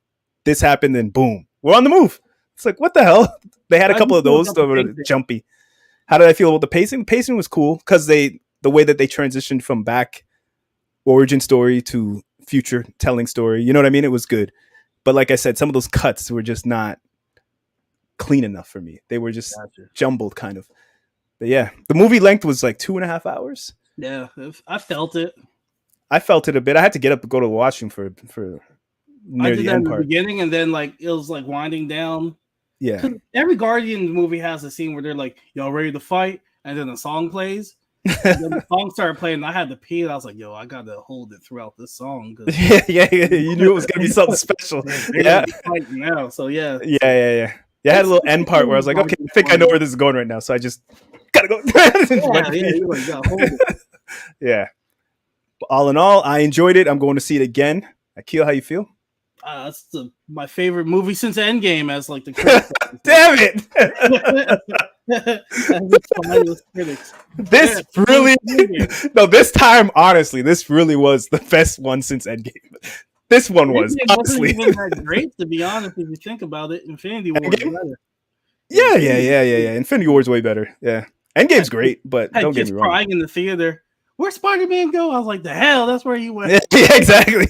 this happened, and boom, we're on the move. It's like, what the hell? They had a couple of those that were jumpy. How did I feel about the pacing? The pacing was cool because the way that they transitioned from back origin story to future telling story. You know what I mean? It was good. But like I said, some of those cuts were just not clean enough for me. They were just jumbled kind of. But yeah, the movie length was like 2.5 hours. Yeah, I felt it. I felt it a bit. I had to get up and go to the washroom for near the end part. The beginning, and then like it was like winding down. Yeah. Every Guardian movie has a scene where they're like, "Y'all ready to fight?" and then the song plays. And then the song started playing, and I had to pee. And I was like, "Yo, I gotta hold it throughout this song." Yeah. You knew it was gonna be something special. Yeah. Now, so yeah. Yeah. I had a little end part where I was like, okay, I think I know where this is going right now, so I just gotta go. Yeah. But all in all, I enjoyed it. I'm going to see it again. Akil, how you feel? That's my favorite movie since Endgame. As like the damn it! This really no. This time, honestly, this really was the best one since Endgame. This one was honestly wasn't even that great, to be honest. If you think about it, Infinity War is better. Yeah. Infinity War is way better. Yeah, Endgame's great, but don't get me wrong. Crying in the theater. Where'd Spider-Man go? I was like, the hell, that's where he went. Yeah, exactly.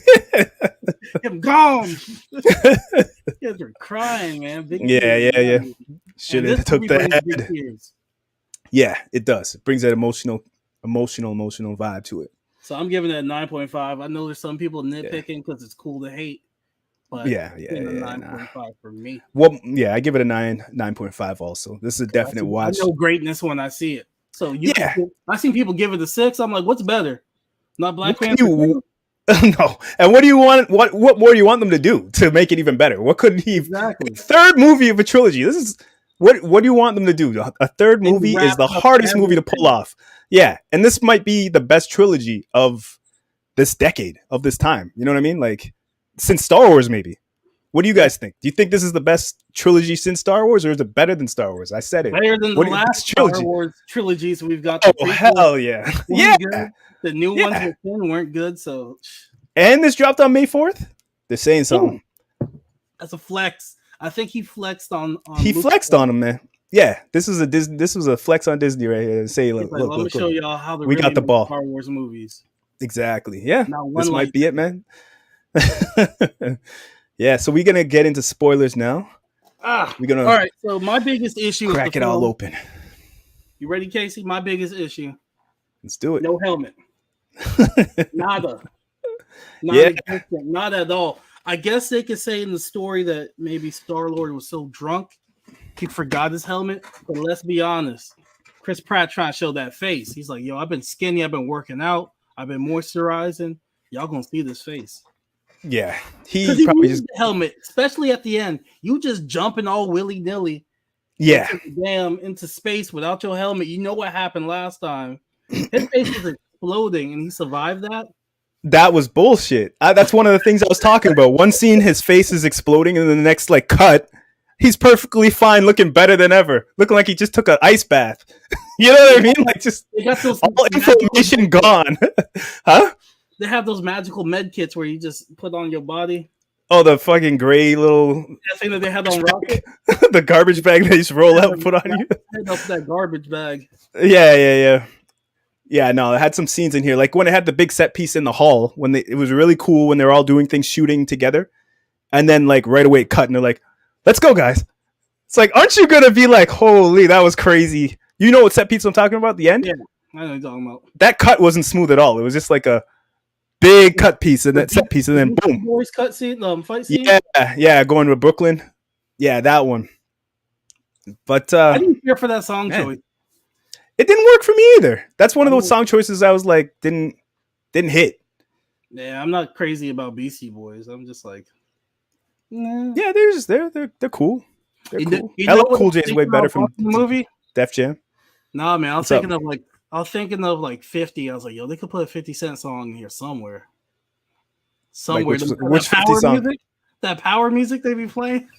I'm gone. Kids are crying, man. Yeah. Should have took that. Yeah, it does. It brings that emotional vibe to it. So I'm giving it a 9.5. I know there's some people nitpicking because it's cool to hate. But yeah, 9.5 for me. Well, yeah, I give it a 9.5 also. This is a definite watch. I know greatness when I see it. So I've seen people give it a 6. I'm like, what's better? Not Black Panther? No. And what do you want? What more do you want them to do to make it even better? What could he? Exactly. Third movie of a trilogy. This is what do you want them to do? A third movie is the hardest movie to pull off. Yeah, and this might be the best trilogy of this decade, of this time. You know what I mean? Like since Star Wars, maybe. What do you guys think? Do you think this is the best trilogy since Star Wars, or is it better than Star Wars? I said it. Better than the last Star Wars trilogies we've got. Oh, hell yeah. Yeah. Good. The new ones weren't good, so. And this dropped on May 4th? They're saying something. That's a flex. I think he flexed on he flexed on him, man. Yeah, this was a flex on Disney right here. Say, look, let me show y'all how we got the ball. Star Wars movies. Exactly. Yeah. This might be it, man. Yeah, so we're gonna get into spoilers now. We're gonna all right. So my biggest issue crack it all open. You ready, Casey? My biggest issue. Let's do it. No helmet. Nada. Not at all. I guess they could say in the story that maybe Star-Lord was so drunk he forgot his helmet. But let's be honest, Chris Pratt trying to show that face. He's like, yo, I've been skinny, I've been working out, I've been moisturizing. Y'all gonna see this face. Yeah, Because he he probably needs just the helmet, especially at the end. You just jumping all willy nilly yeah. into space without your helmet. You know what happened last time. His face was exploding, and he survived that. That was bullshit. That's one of the things I was talking about. One scene, his face is exploding, and then the next like cut, he's perfectly fine, looking better than ever, looking like he just took an ice bath. You know what I mean? Like just They got those all inflammation gone. Huh? They have those magical med kits where you just put on your body. Oh, the fucking gray little That thing that they had on Rocket. the garbage bag they just roll out and put on you. Up that garbage bag. Yeah, no, it had some scenes in here. Like when it had the big set piece in the hall, it was really cool when they're all doing things, shooting together. And then like right away it cut and they're like, let's go, guys. It's like, aren't you gonna be like, holy, that was crazy. You know what set piece I'm talking about? The end? Yeah, I know what you're talking about. That cut wasn't smooth at all. It was just like a big cut piece and that set piece, and then boom. Boys cut scene, fight scene. Yeah, going to Brooklyn. Yeah, that one. But I didn't care for that song choice. It didn't work for me either. That's one of those song choices I was like, didn't hit. Yeah, I'm not crazy about Beastie Boys. I'm just like, nah. Yeah, they're cool. They're cool. LL Cool J is way better from the movie. Def Jam. Nah, man, I was thinking of like 50. I was like, yo, they could put a 50 Cent song in here somewhere. Somewhere. Like which 50 song? Music? That power music they be playing.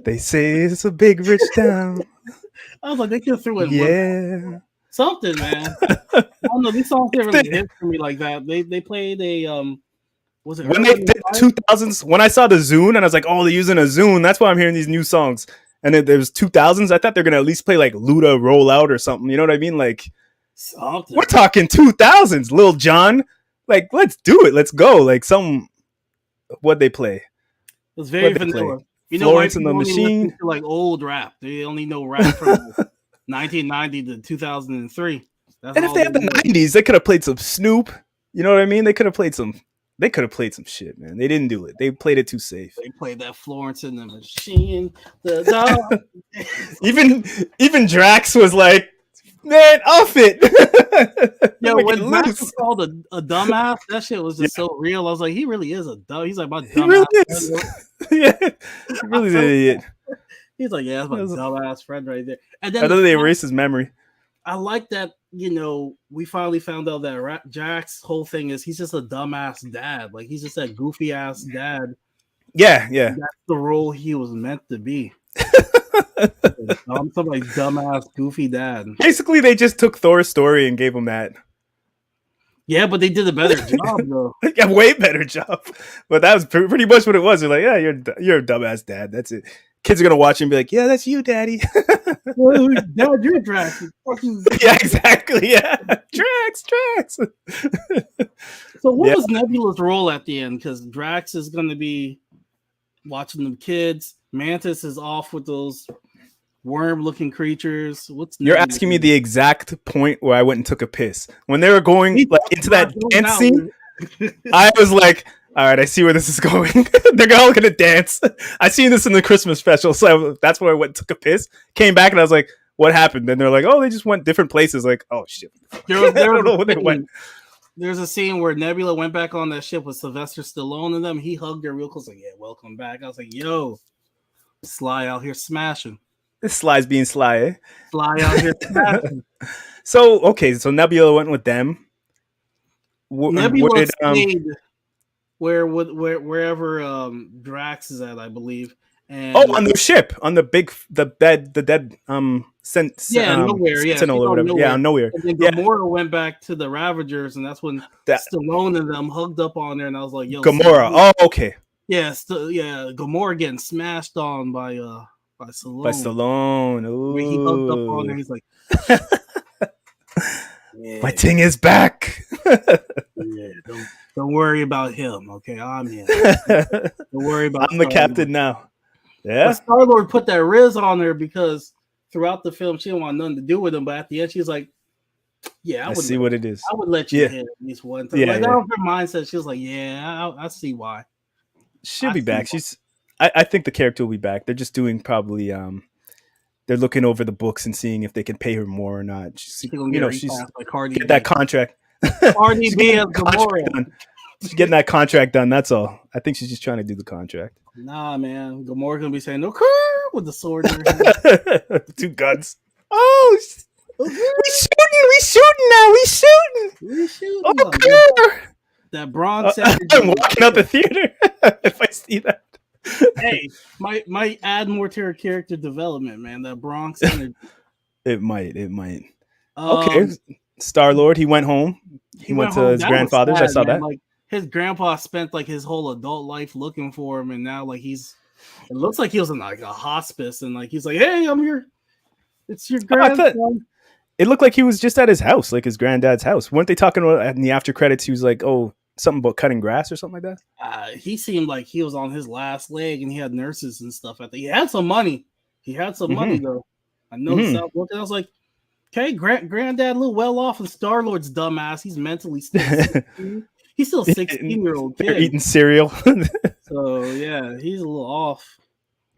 They say it's a big rich town. I was like, they could throw it. Yeah. Something, man. I don't know. These songs didn't really hit for me like that. They played a was it when they did 2000s? When I saw the Zune and I was like, oh, they're using a Zune. That's why I'm hearing these new songs. And then there was 2000s. I thought they're gonna at least play like Luda Roll Out or something. You know what I mean? Like something. We're talking 2000s. Lil Jon. Like let's do it. Let's go. Like what'd they play? It was very vanilla. You know, Florence and the Machine. To like old rap. They only know rap from 1990 to 2003. And if they had the 90s, they could have played some Snoop. You know what I mean? They could have played some shit, man. They didn't do it. They played it too safe. They played that Florence and the Machine. The even Drax was like, man, off it. Yo, when Drax was called a dumbass, that shit was just so real. I was like, he really is a dumb. He's like, my dumbass. He really is. Yeah, he really is an idiot. He's like, yeah, that's my dumbass friend right there. And then they erased his memory. I like that, we finally found out that Jack's whole thing is he's just a dumbass dad. Like, he's just that goofy ass dad. Yeah. That's the role he was meant to be. I'm somebody's dumbass, goofy dad. Basically, they just took Thor's story and gave him that. Yeah, but they did a better job, though. A way better job. But that was pretty much what it was. They're like, yeah, you're a dumbass dad. That's it. Kids are gonna watch and be like, yeah, that's you, daddy. Dad, you're Drax. Yeah, exactly. Yeah, Drax. So what was Nebula's role at the end? Because Drax is gonna be watching the kids. Mantis is off with those worm-looking creatures. You're asking me the exact point where I went and took a piss when they were going into that dance scene. I was like, all right, I see where this is going. They're all gonna dance. I seen this in the Christmas special, so that's where I went and took a piss. Came back and I was like, what happened? Then they're like, oh, they just went different places. Like, oh shit. I don't know where they went. There's a scene where Nebula went back on that ship with Sylvester Stallone and them. He hugged her real close, like, yeah, welcome back. I was like, yo, Sly out here smashing. This Sly's being Sly, eh? Sly out here smashing. So Nebula went with them. Nebula stayed wherever Drax is at, I believe. And on the ship, on the dead nowhere, Sentinel or whatever. Nowhere. Yeah, nowhere. And then Gamora went back to the Ravagers, and that's when Stallone and them hugged up on there, and I was like, yo, Gamora. Okay. Yeah, Gamora getting smashed on by Stallone. By Stallone. Ooh. Where he hugged up on there, he's like, yeah. My ting is back. Yeah, don't worry about him, okay? I'm here. Don't worry about. I'm the captain now. Yeah. Star-Lord put that Riz on her because throughout the film she didn't want nothing to do with him, but at the end she's like, "Yeah, I see what it is. I would let you hit at least one time." That was her mindset. She was like, "Yeah, I see why." She'll be back. I think the character will be back. They're just doing probably they're looking over the books and seeing if they can pay her more or not. She's gonna get She's recast by Cardi get B. that contract. Cardi She's B getting as Gamora. done. She's getting that contract done. That's all. I think she's just trying to do the contract. Nah, man. Gamora gonna be saying no with the sword in her hand. 2 guns. Oh, we shooting now. We shooting. Oh, that Bronx. I'm walking out the theater if I see that. Hey, might add more to her character development, man. That Bronx energy. It might. Okay, Star-Lord. He went home. He went to his grandfather's. I saw that. Like his grandpa spent like his whole adult life looking for him, and now like it looks like he was in like a hospice, and like he's like, "Hey, I'm here. It's your grandson." It looked like he was just at his house, like his granddad's house. Weren't they talking about in the after credits? He was like, "Oh, something about cutting grass or something like that." He seemed like he was on his last leg, and he had nurses and stuff. He had some money. He had some money though. I know. I was like, okay, granddad, a little well off, and Star-Lord's dumbass. He's mentally still 16. He's still a 16-year-old kid. They're eating cereal. So yeah, he's a little off.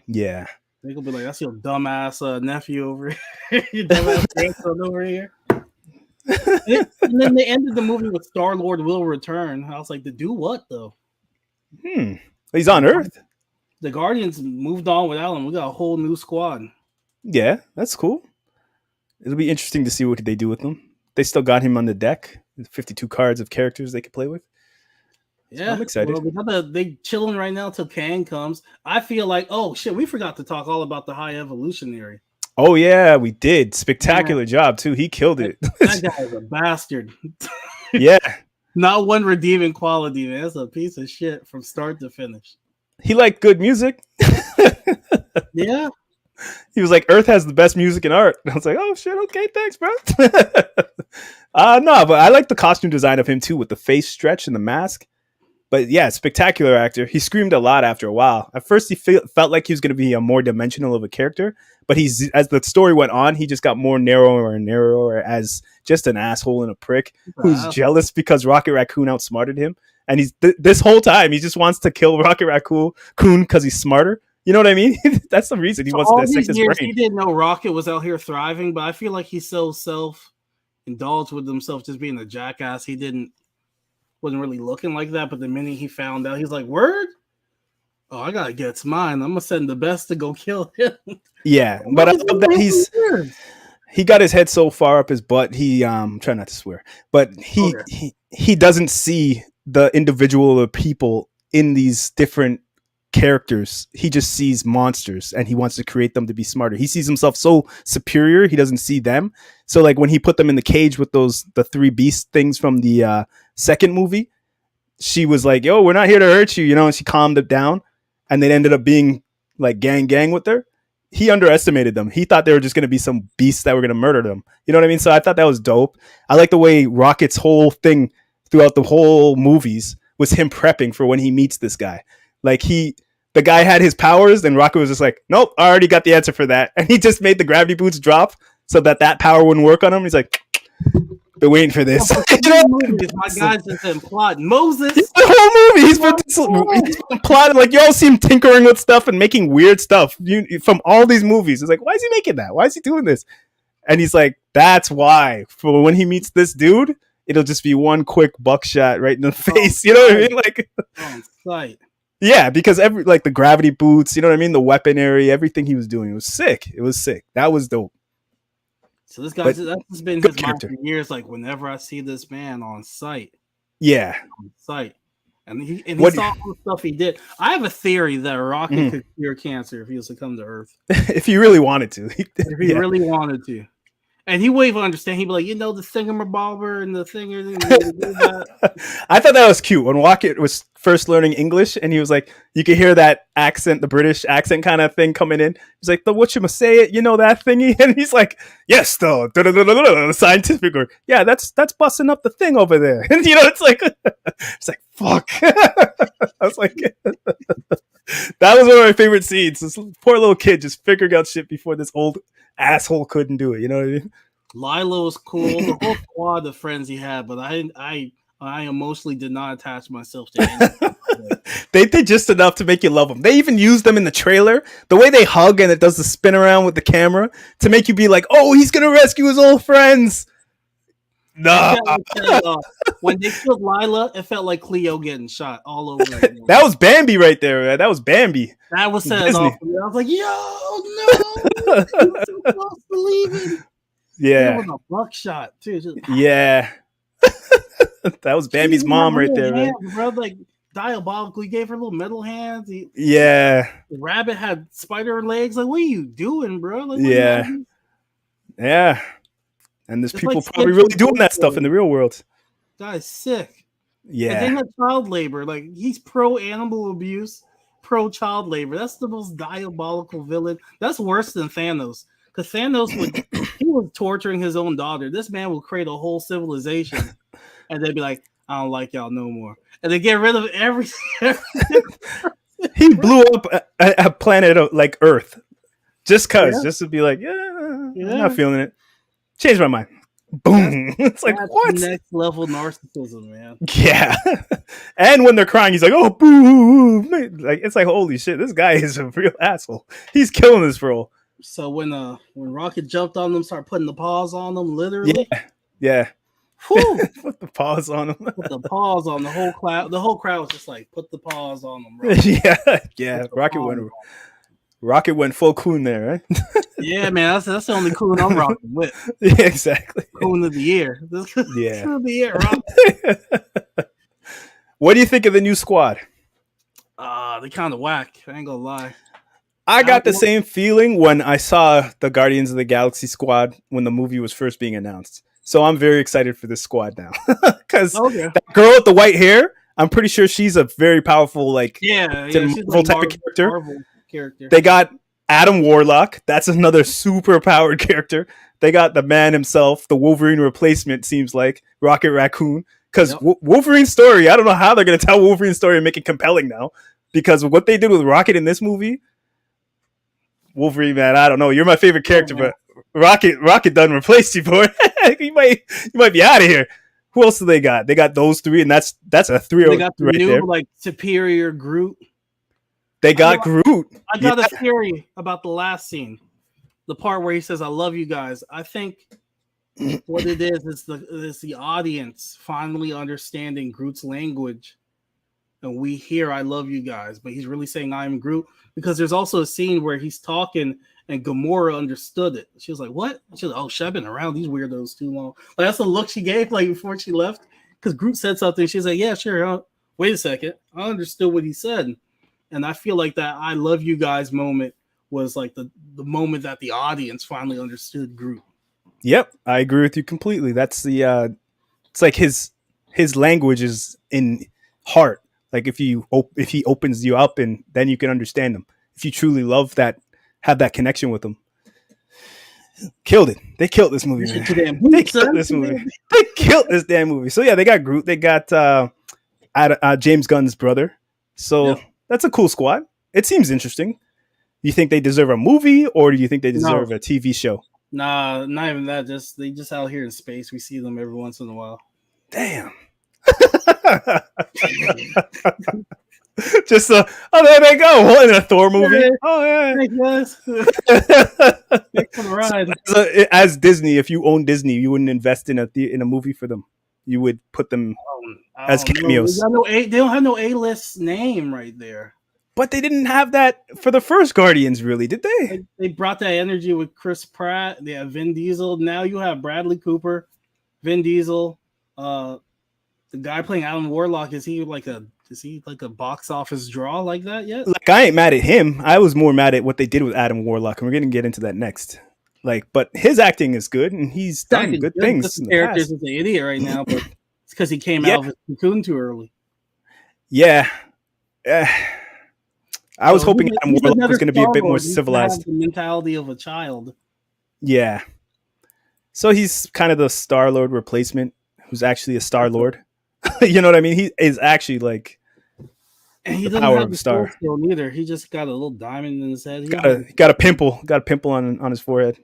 Yeah. They're gonna be like, that's your dumbass nephew over here. Your dumbass grandson over here. And then they ended the movie with Star-Lord will return. I was like, to do what though? He's on Earth. The Guardians moved on without him. We got a whole new squad. Yeah, that's cool. It'll be interesting to see what they do with them. They still got him on the deck. 52 cards of characters they could play with. Yeah, so I'm excited. Well, they chilling right now till Kang comes. I feel like, oh shit, we forgot to talk all about the High Evolutionary. Oh yeah, we did. Spectacular job too. He killed it. That guy is a bastard. Yeah. Not one redeeming quality, man. That's a piece of shit from start to finish. He liked good music. Yeah. He was like, Earth has the best music and art. And I was like, oh shit, okay, thanks, bro. No, but I like the costume design of him too, with the face stretch and the mask. But yeah, spectacular actor. He screamed a lot after a while. At first, he felt like he was going to be a more dimensional of a character, but as the story went on, he just got more narrower and narrower as just an asshole and a prick who's jealous because Rocket Raccoon outsmarted him. And he's this whole time he just wants to kill Rocket Raccoon because he's smarter. You know what I mean? That's the reason he wants to dissect his brain. He didn't know Rocket was out here thriving, but I feel like he's so self-indulged with himself, just being a jackass. He wasn't really looking like that, but the minute he found out, he's like, word? Oh, I gotta get mine. I'm gonna send the best to go kill him. Yeah, but I love that he got his head so far up his butt. He try not to swear, but he doesn't see the individual people in these different characters. He just sees monsters and he wants to create them to be smarter. He sees himself so superior, he doesn't see them. So like when he put them in the cage with the 3 beast things from the second movie, she was like, yo, we're not here to hurt you, and she calmed it down, and they ended up being like gang with her. He underestimated them. He thought they were just going to be some beasts that were going to murder them. You know what I mean? So I thought that was dope. I like the way Rocket's whole thing throughout the whole movies was him prepping for when he meets this guy. Like the guy had his powers, and Rocket was just like, nope, I already got the answer for that. And he just made the gravity boots drop so that power wouldn't work on him. He's like, been waiting for this. My guy's just been plotting. Moses. The whole movie, he's been plotting. Like, you all see him tinkering with stuff and making weird stuff from all these movies. It's like, why is he making that? Why is he doing this? And he's like, that's why. For when he meets this dude, it'll just be one quick buckshot right in the face. You know what I mean? Like, on sight. Yeah, because the gravity boots, you know what I mean? The weaponry, everything he was doing, it was sick. It was sick. That was dope. So this guy's that's been his mind for years. Like, whenever I see this man on sight, on sight, and he saw all the stuff he did. I have a theory that Rocket could cure cancer if he was to come to Earth. If he really wanted to, if he really wanted to, and he wouldn't even understand. He'd be like, the thingamabobber and the thinger. I thought that was cute when Rocket was first learning English, and he was like, you could hear that accent, the British accent kind of thing coming in. He's like, the whatchamacallit, that thingy, and he's like, yes, though, the scientific word. Yeah, that's busting up the thing over there, and it's like fuck. I was like, that was one of my favorite scenes. This poor little kid just figuring out shit before this old asshole couldn't do it. You know what I mean? Lilo was cool. The whole squad of friends he had, but I I emotionally did not attach myself to anything. They did just enough to make you love them. They even used them in the trailer. The way they hug and it does the spin around with the camera to make you be like, "Oh, he's gonna rescue his old friends." It Nah, felt like that, when they killed Lila, it felt like Cleo getting shot all over again. that was Bambi right there. Man. That was Bambi. That was set Disney. off. I was like, "Yo, no, he was so close to leaving." Yeah, It was a buckshot too. Just, yeah. That was Bambi's mom right there, man. hands, bro, like diabolical. He gave her little metal hands. Yeah, The rabbit had spider legs. Like, what are you doing, bro? Like, yeah, yeah. And there's it's people like probably really doing that stuff in the real world. Guy's sick. And Yeah, then had child labor. Like, he's pro animal abuse, pro child labor. That's the most diabolical villain. That's worse than Thanos. Because Thanos he was torturing his own daughter. This man will create a whole civilization, and they'd be like, "I don't like y'all no more," and they get rid of everything. he blew up a planet like Earth just just to be like, I'm not feeling it. Change my mind. Boom. It's like, what? Next level narcissism, man. Yeah. And when they're crying, he's like, oh, boo. Like, it's like, holy shit, this guy is a real asshole. He's killing this bro. So when Rocket jumped on them, started putting the paws on them, literally. Yeah. Put the paws on them. Put the paws on the whole crowd. The whole crowd was just like, put the paws on them, bro. Yeah. Rocket went full coon there, right? Yeah, man, that's the only coon I'm rocking with. Yeah, exactly. Coon of the year. Yeah. Coon of the year, Rocket. What do you think of the new squad? They kind of whack. I ain't gonna lie. I got the same feeling when I saw the Guardians of the Galaxy squad when the movie was first being announced. So I'm very excited for this squad now. Because that girl with the white hair, I'm pretty sure she's a very powerful, like, Marvel type of character. Marvel character. They got Adam Warlock. That's another super powered character. They got the man himself, the Wolverine replacement, seems like, Rocket Raccoon. Because Wolverine's story, I don't know how they're going to tell Wolverine's story and make it compelling now. Because what they did with Rocket in this movie, Wolverine, man, I don't know. You're my favorite character, but Rocket done replaced you, boy. you might be out of here. Who else do they got? They got those three, and that's a 3 They got the right new there. like superior Groot. They got Groot. I got a theory about the last scene, the part where he says, "I love you guys." I think what it is the audience finally understanding Groot's language, and we hear "I love you guys," but he's really saying "I'm Groot," because there's also a scene where he's talking and Gamora understood it. She was like, "What?" She was like, "Oh, shit, I've been around these weirdos too long." Like, that's the look she gave like before she left, because Groot said something. She's like, "Yeah, sure. Wait a second, I understood what he said." And I feel like that "I love you guys" moment was like the moment that the audience finally understood Groot. Yep, I agree with you completely. That's the it's like his language is in heart. Like if he opens you up, and then you can understand him. If you truly love that, have that connection with him. Killed it. They killed this movie. They killed this movie. They killed this damn movie. So yeah, they got Groot. They got James Gunn's brother. So that's a cool squad. It seems interesting. You think they deserve a movie, or do you think they deserve a TV show? Nah, not even that. They just out here in space. We see them every once in a while. Damn. Just there they go. What, in a Thor movie? Yeah. Oh yeah. Thanks for the ride. So, as Disney, if you own Disney, you wouldn't invest in a movie for them. You would put them as cameos. They don't have no A-list name right there. But they didn't have that for the first Guardians, really, did they? They brought that energy with Chris Pratt. They have Vin Diesel. Now you have Bradley Cooper, Vin Diesel. The guy playing Adam Warlock, is he like a box office draw like that yet? Like, I ain't mad at him. I was more mad at what they did with Adam Warlock, and we're gonna get into that next. Like, but his acting is good, and he's done good things. The character is an idiot right now, but it's because he came out of his cocoon too early. Yeah. I was hoping Adam Warlock was going to be a bit more civilized. The mentality of a child. Yeah. So he's kind of the Star-Lord replacement, who's actually a Star-Lord. You know what I mean? He is actually like and he doesn't have the Star skill either. He just got a little diamond in his head. He got a pimple. Got a pimple on his forehead.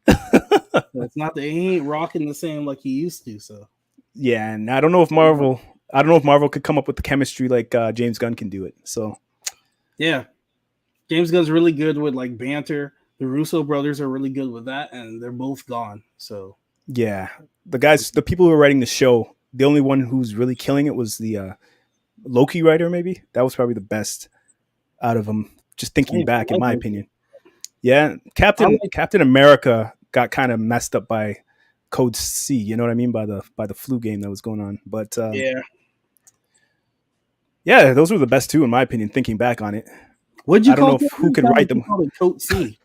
It's not that he ain't rocking the same like he used to. So Yeah, and I don't know if Marvel could come up with the chemistry like James Gunn can do it. So Yeah, James Gunn's really good with like banter. The Russo brothers are really good with that, and they're both gone. So yeah, the people who are writing the show, the only one who's really killing it was the Loki writer. Maybe that was probably the best out of them. Just thinking back, in my opinion. Yeah, Captain America got kind of messed up by Code C. You know what I mean, by the flu game that was going on. But yeah, those were the best two in my opinion. Thinking back on it, what'd you I don't call know who could write them. Code C.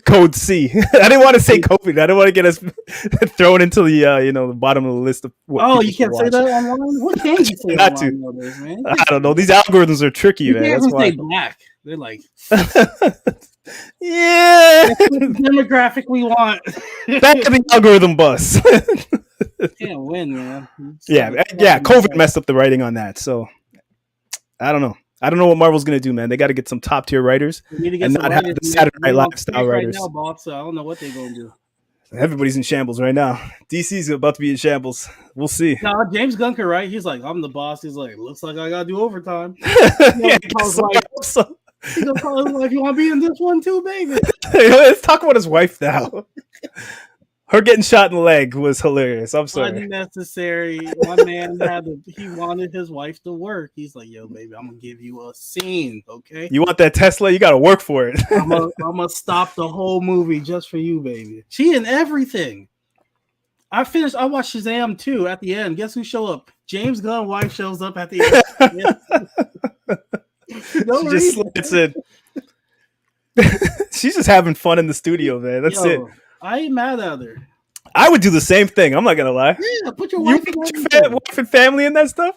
Code C. I didn't want to say COVID. I don't want to get us thrown into the the bottom of the list of. What you can't say that online. What can you say not online nowadays, man? I don't know. These algorithms are tricky, you man. Can't That's why. Say black. They're like, yeah, that's the demographic we want. Back to the algorithm bus. Can't win, man. Yeah. COVID messed up the writing on that, so I don't know. I don't know what Marvel's gonna do, man. They got to get some top tier writers and not have the Saturday Night Live style writers. Right now, boss, so I don't know what they're gonna do. Everybody's in shambles right now. DC's about to be in shambles. We'll see. No, James Gunn, right? He's like, I'm the boss. He's like, looks like I gotta do overtime. Yeah, he's gonna call his wife, you want to be in this one too, baby? Let's talk about his wife now. Her getting shot in the leg was hilarious. I'm sorry. Unnecessary. My man he wanted his wife to work. He's like, yo, baby, I'm gonna give you a scene, okay? You want that Tesla? You gotta work for it. I'm gonna stop the whole movie just for you, baby. She in everything. I watched Shazam 2 at the end. Guess who showed up? James Gunn's wife shows up at the end. She just slides in. She's just having fun in the studio, man. That's it. I ain't mad at her. I would do the same thing. I'm not gonna lie. Yeah, put your wife and family in that stuff.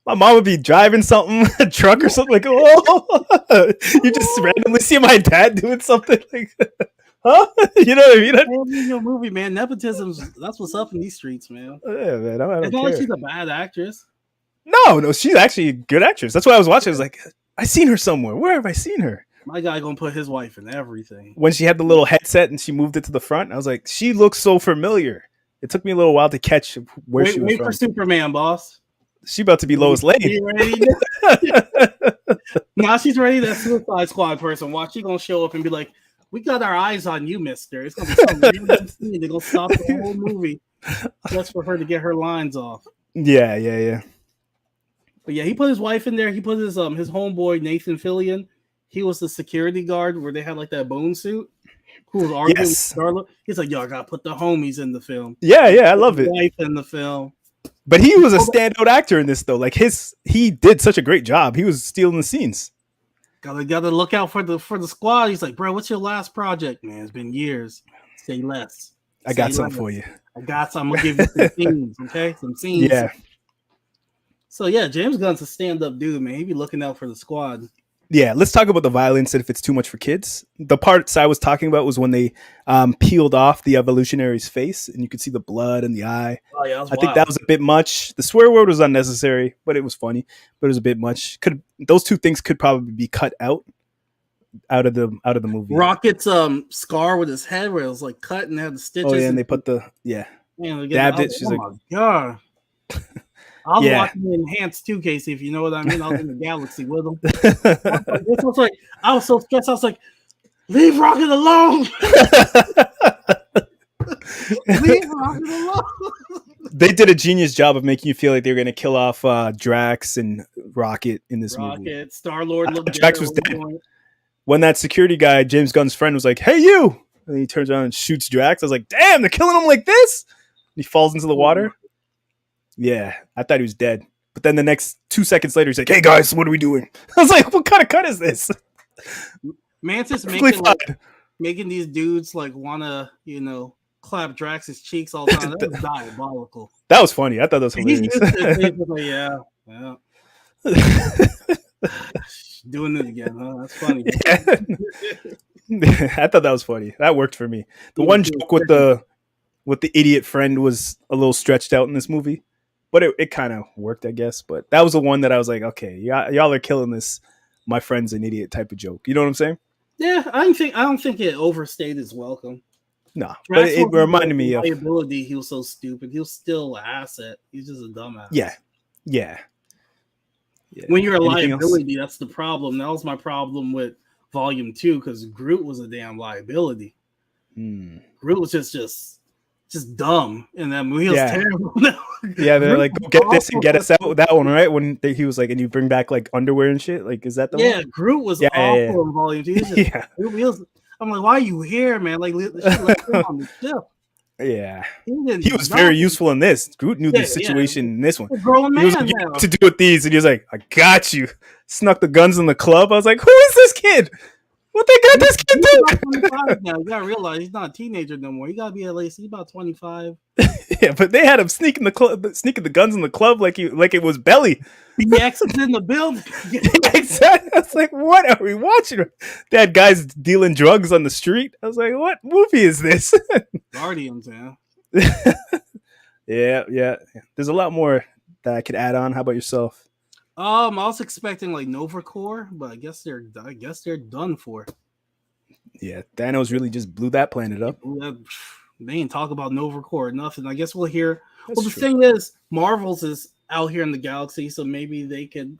My mom would be driving something, a truck or something like, oh, you just randomly see my dad doing something like, huh? You know what I mean? Your movie, man. Nepotism's that's what's up in these streets, man. Yeah, man. It's not like she's a bad actress. No, she's actually a good actress. That's why I was watching. I was like, I seen her somewhere. Where have I seen her? My guy gonna put his wife in everything. When she had the little headset and she moved it to the front, I was like, she looks so familiar. It took me a little while to catch where she was wait from. For Superman, boss. She about to be Lois Lane. Now she's ready. That Suicide Squad person. Watch, she gonna show up and be like, "We got our eyes on you, Mister." It's gonna be some random scene. They're gonna stop the whole movie just for her to get her lines off. Yeah. But yeah, he put his wife in there. He put his homeboy Nathan Fillion. He was the security guard where they had like that bone suit. Who was arguing with Starla. He's like, yo, I gotta put the homies in the film. Yeah, I love it. Wife in the film. But he was a standout actor in this though. Like he did such a great job. He was stealing the scenes. Gotta look out for the squad. He's like, bro, what's your last project, man? It's been years. Say less. I got something for you. I'm gonna give you some scenes, okay? Some scenes. Yeah. So yeah, James Gunn's a stand-up dude, man. He be looking out for the squad. Yeah, let's talk about the violence and if it's too much for kids. The parts I was talking about was when they peeled off the evolutionary's face and you could see the blood in the eye. Oh, yeah, I think that was a bit much. The swear word was unnecessary, but it was funny. But it was a bit much. Those two things could probably be cut out of the movie. Rocket's scar with his head where it was like cut and had the stitches. Oh yeah, and they put the dabbed it. She's like, oh my god. I was watching the enhanced 2, Casey, if you know what I mean. I was in the galaxy with him. I was so stressed. I was like, leave Rocket alone. Leave Rocket alone. They did a genius job of making you feel like they were going to kill off Drax and Rocket in this movie. Star-Lord looked Drax was dead. When that security guy, James Gunn's friend, was like, hey, you. And he turns around and shoots Drax. I was like, damn, they're killing him like this. And he falls into the water. Yeah, I thought he was dead. But then the next 2 seconds later, he's like, hey, guys, what are we doing? I was like, what kind of cut is this? Mantis making these dudes like want to, clap Drax's cheeks all the time. That was diabolical. That was funny. I thought that was hilarious. Yeah. Doing it again, huh? That's funny. I thought that was funny. That worked for me. The one joke with the idiot friend was a little stretched out in this movie. But it kind of worked, I guess. But that was the one that I was like, okay, y'all are killing this. My friend's an idiot type of joke. You know what I'm saying? Yeah, I don't think it overstayed its welcome. No, but Drax it wasn't reminded the me of liability. He was so stupid. He was still an asset. He's just a dumbass. yeah. When you're a Anything else? liability, that's the problem. That was my problem with Volume 2 because Groot was a damn liability. Groot was just dumb in that movie. He was terrible. Yeah, they're Groot like, go was get this and awful. get us out with that one, right? When he was like, and you bring back like underwear and shit. Like, is that the one? Yeah, Groot was awful in Volume 2. Yeah. I'm like, why are you here, man? Like, let him on the ship. Yeah, He was very useful in this. Groot knew the situation in this one. He's a grown man he was like, now. what to do with these, and he was like, I got you. Snuck the guns in the club. I was like, who is this kid? What they got this kid do? Now you gotta realize he's not a teenager no more. He gotta be at least he's about 25. Yeah, but they had him sneaking the guns in the club like it was Belly. BX in the building. Exactly. I was like, what are we watching? They had guys dealing drugs on the street. I was like, what movie is this? Guardians, man. Yeah. There's a lot more that I could add on. How about yourself? I was expecting like Nova Corps, but I guess they're done for. Yeah, Thanos really just blew that planet up. They ain't talk about Nova Corps or nothing. I guess we'll hear. That's the true. thing is, Marvel's is out here in the galaxy, so maybe they could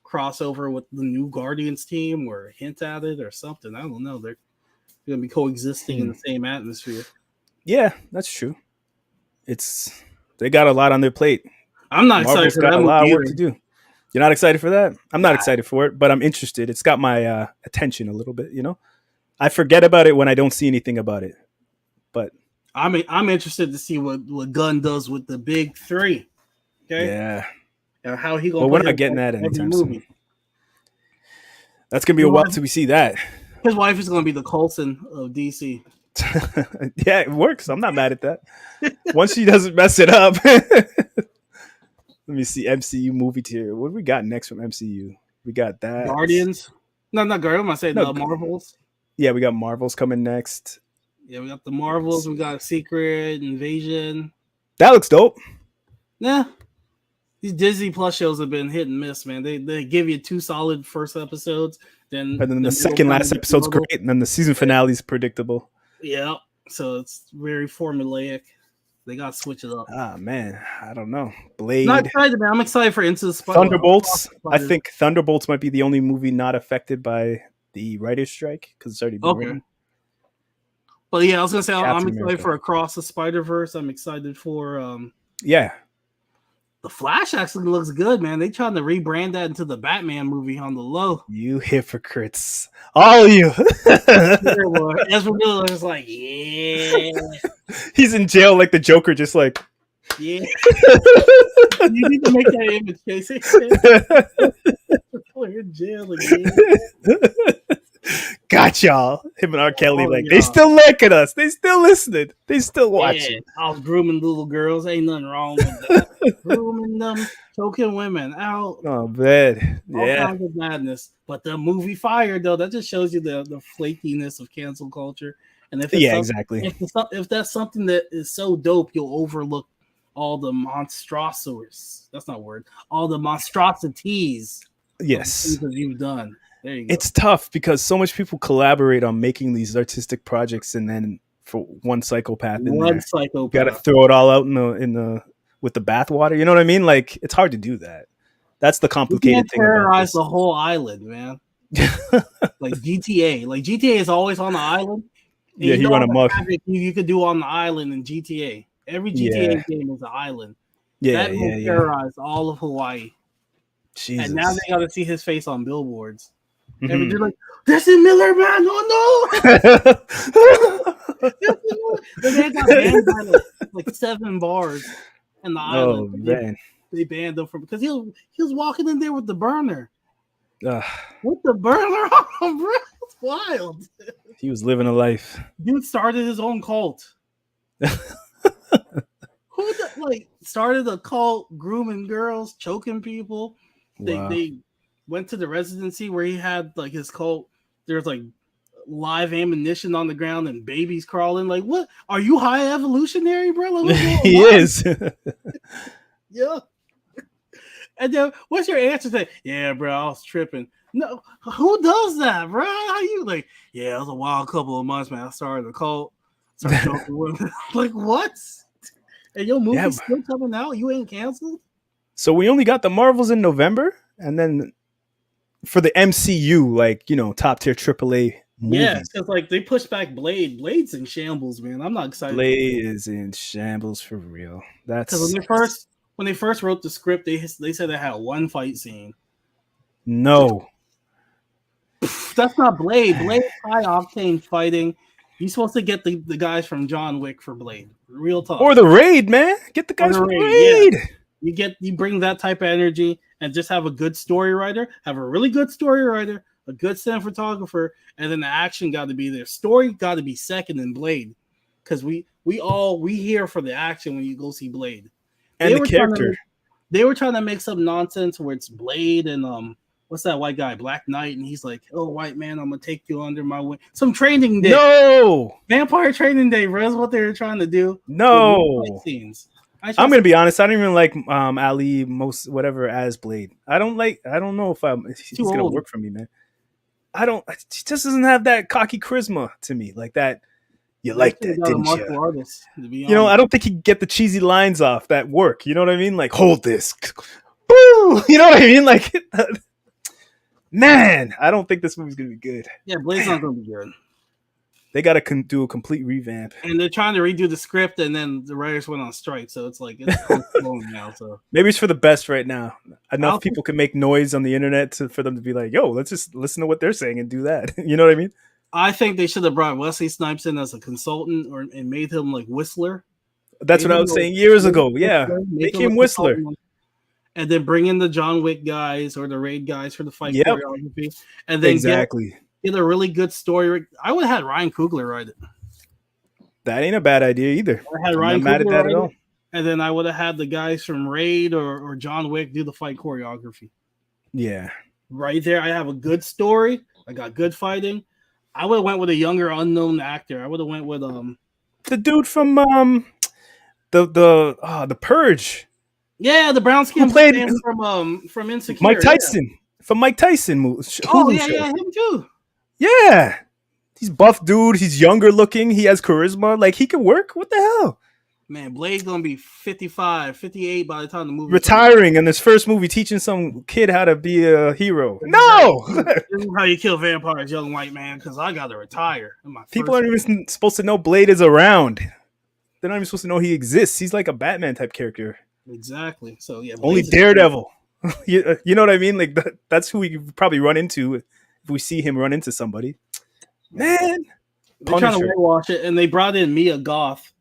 cross over with the new Guardians team or hint at it or something. I don't know. They're gonna be coexisting in the same atmosphere. Yeah, that's true. They got a lot on their plate. I'm not excited for that. Got a lot of work to do. You're not excited for that? I'm not excited for it, but I'm interested. It's got my attention a little bit, you know? I forget about it when I don't see anything about it. But I'm interested to see what Gunn does with the big three. Okay? Yeah. And how he gonna Well, we're not getting that anytime soon. That's gonna be a while till we see that. His wife is gonna be the Coulson of DC. Yeah, it works. I'm not mad at that. Once she doesn't mess it up. Let me see MCU movie tier. What do we got next from MCU? We got that. Guardians. No, not Guardians. I say the Marvels. Yeah, we got Marvels coming next. Yeah, we got the Marvels. We got Secret Invasion. That looks dope. Yeah. These Disney Plus shows have been hit and miss, man. They give you 2 solid first episodes, then the second last episode's great, and then the season finale is predictable. Yeah, so it's very formulaic. They got to switch it up. Ah, man, I don't know. Blade. Not excited, man. I'm excited for Into the Spider. Thunderbolts. I think Thunderbolts might be the only movie not affected by the writer's strike because it's already been written. But yeah, I was gonna say I'm excited for Across the Spider-Verse. I'm excited for The Flash actually looks good, man. They trying to rebrand that into the Batman movie on the low. You hypocrites. All of you. Ezra Miller is like, yeah. He's in jail like the Joker, just like, yeah. You need to make that image, Casey. We're in jail again. Got y'all. Him and R. Kelly, they still look at us. They still listening. They still watching. I was grooming little girls. Ain't nothing wrong with that. Grooming them, choking women out. Oh, man. All kinds of madness. But the movie Fire, though, that just shows you the flakiness of cancel culture. And if exactly. If that's something that is so dope, you'll overlook all the monstrosities. That's not a word. All the monstrosities. Yes. That you've done. There you go. It's tough because so much people collaborate on making these artistic projects, and then for one psychopath in there, you got to throw it all out in the with the bathwater. You know what I mean? Like, it's hard to do that. That's the complicated thing. Terrorize the whole island, man. Like GTA. Like GTA is always on the island. Yeah, you run amok. You could do on the island in GTA. Every GTA game is an island. Yeah, that will terrorize all of Hawaii. Jesus. And now they got to see his face on billboards. Mm-hmm. And they're like, "This is Miller, man! Oh no!" They got banned by like 7 bars in the island. Oh man! They banned him because he was walking in there with the burner. With the burner on, bro. It's wild. He was living a life. Dude started his own cult. Who started a cult, grooming girls, choking people? They went to the residency where he had like his cult. There's like live ammunition on the ground and babies crawling. Like, what? Are you high evolutionary, bro? Like, he is. Yeah. And then what's your answer to? Yeah, bro, I was tripping. No, who does that, bro? How you like? Yeah, it was a wild couple of months, man. I started a cult. Start choking women. Like what? And your movie's still coming out? You ain't canceled? So we only got the Marvels in November, and then for the MCU, like, you know, top tier AAA Yeah, movies. because like they pushed back Blade. Blade's in shambles, man. I'm not excited. Blade is in shambles for real. That's because when they first wrote the script, they said they had one fight scene. no. That's not Blade. Blade's high octane fighting. You're supposed to get the guys from John Wick for Blade. Real talk. Or the Raid, man. Get the guys from the Raid. Yeah. You bring that type of energy and just have a good story writer, have a really good story writer, a good cinematographer, and then the action got to be there. Story got to be second in Blade, because we here for the action when you go see Blade. And the character. They were trying to make some nonsense where it's Blade and what's that white guy, Black Knight, and he's like, "Oh, white man, I'm gonna take you under my wing." Some training day. No, vampire training day, bro. Is what they were trying to do. No scenes. I'm gonna be honest. I don't even like Ali most whatever as Blade. I don't know if he's gonna work for me, man. He just doesn't have that cocky charisma to me, like that. You like that, didn't you? Artist, you know, I don't think he can get the cheesy lines off that work. You know what I mean? Like, hold this. Boo! You know what I mean? Like, man, I don't think this movie's gonna be good. Yeah, Blade's not gonna be good. They got to do a complete revamp. And they're trying to redo the script, and then the writers went on strike, so it's like it's going now. So maybe it's for the best right now. Enough people can make noise on the internet for them to be like, "Yo, let's just listen to what they're saying and do that." You know what I mean? I think they should have brought Wesley Snipes in as a consultant, and made him like Whistler. That's what I was saying years ago. Yeah, make him Whistler. And then bring in the John Wick guys or the Raid guys for the fight choreography, and then get a really good story. I would have had Ryan Coogler write it. That ain't a bad idea either. I had Ryan Coogler write it, and then I would have had the guys from Raid or John Wick do the fight choreography. Yeah, right there. I have a good story. I got good fighting. I would have went with a younger unknown actor. I would have went with the dude from the Purge. Yeah, the brown skin played from Insecure. Mike Tyson from Mike Tyson movie. Oh yeah, him too. Yeah, he's buff dude. He's younger looking. He has charisma. Like, he can work. What the hell? Man, Blade's gonna be 55, 58 by the time the movie retiring in his first movie, teaching some kid how to be a hero. No, this is how you kill vampires, young white man. Because I gotta retire. People aren't even supposed to know Blade is around. They're not even supposed to know he exists. He's like a Batman type character. Exactly. So yeah, only Daredevil. You know what I mean? Like that's who we probably run into if we see him run into somebody. Man, they're trying to whitewash it, and they brought in Mia Goth,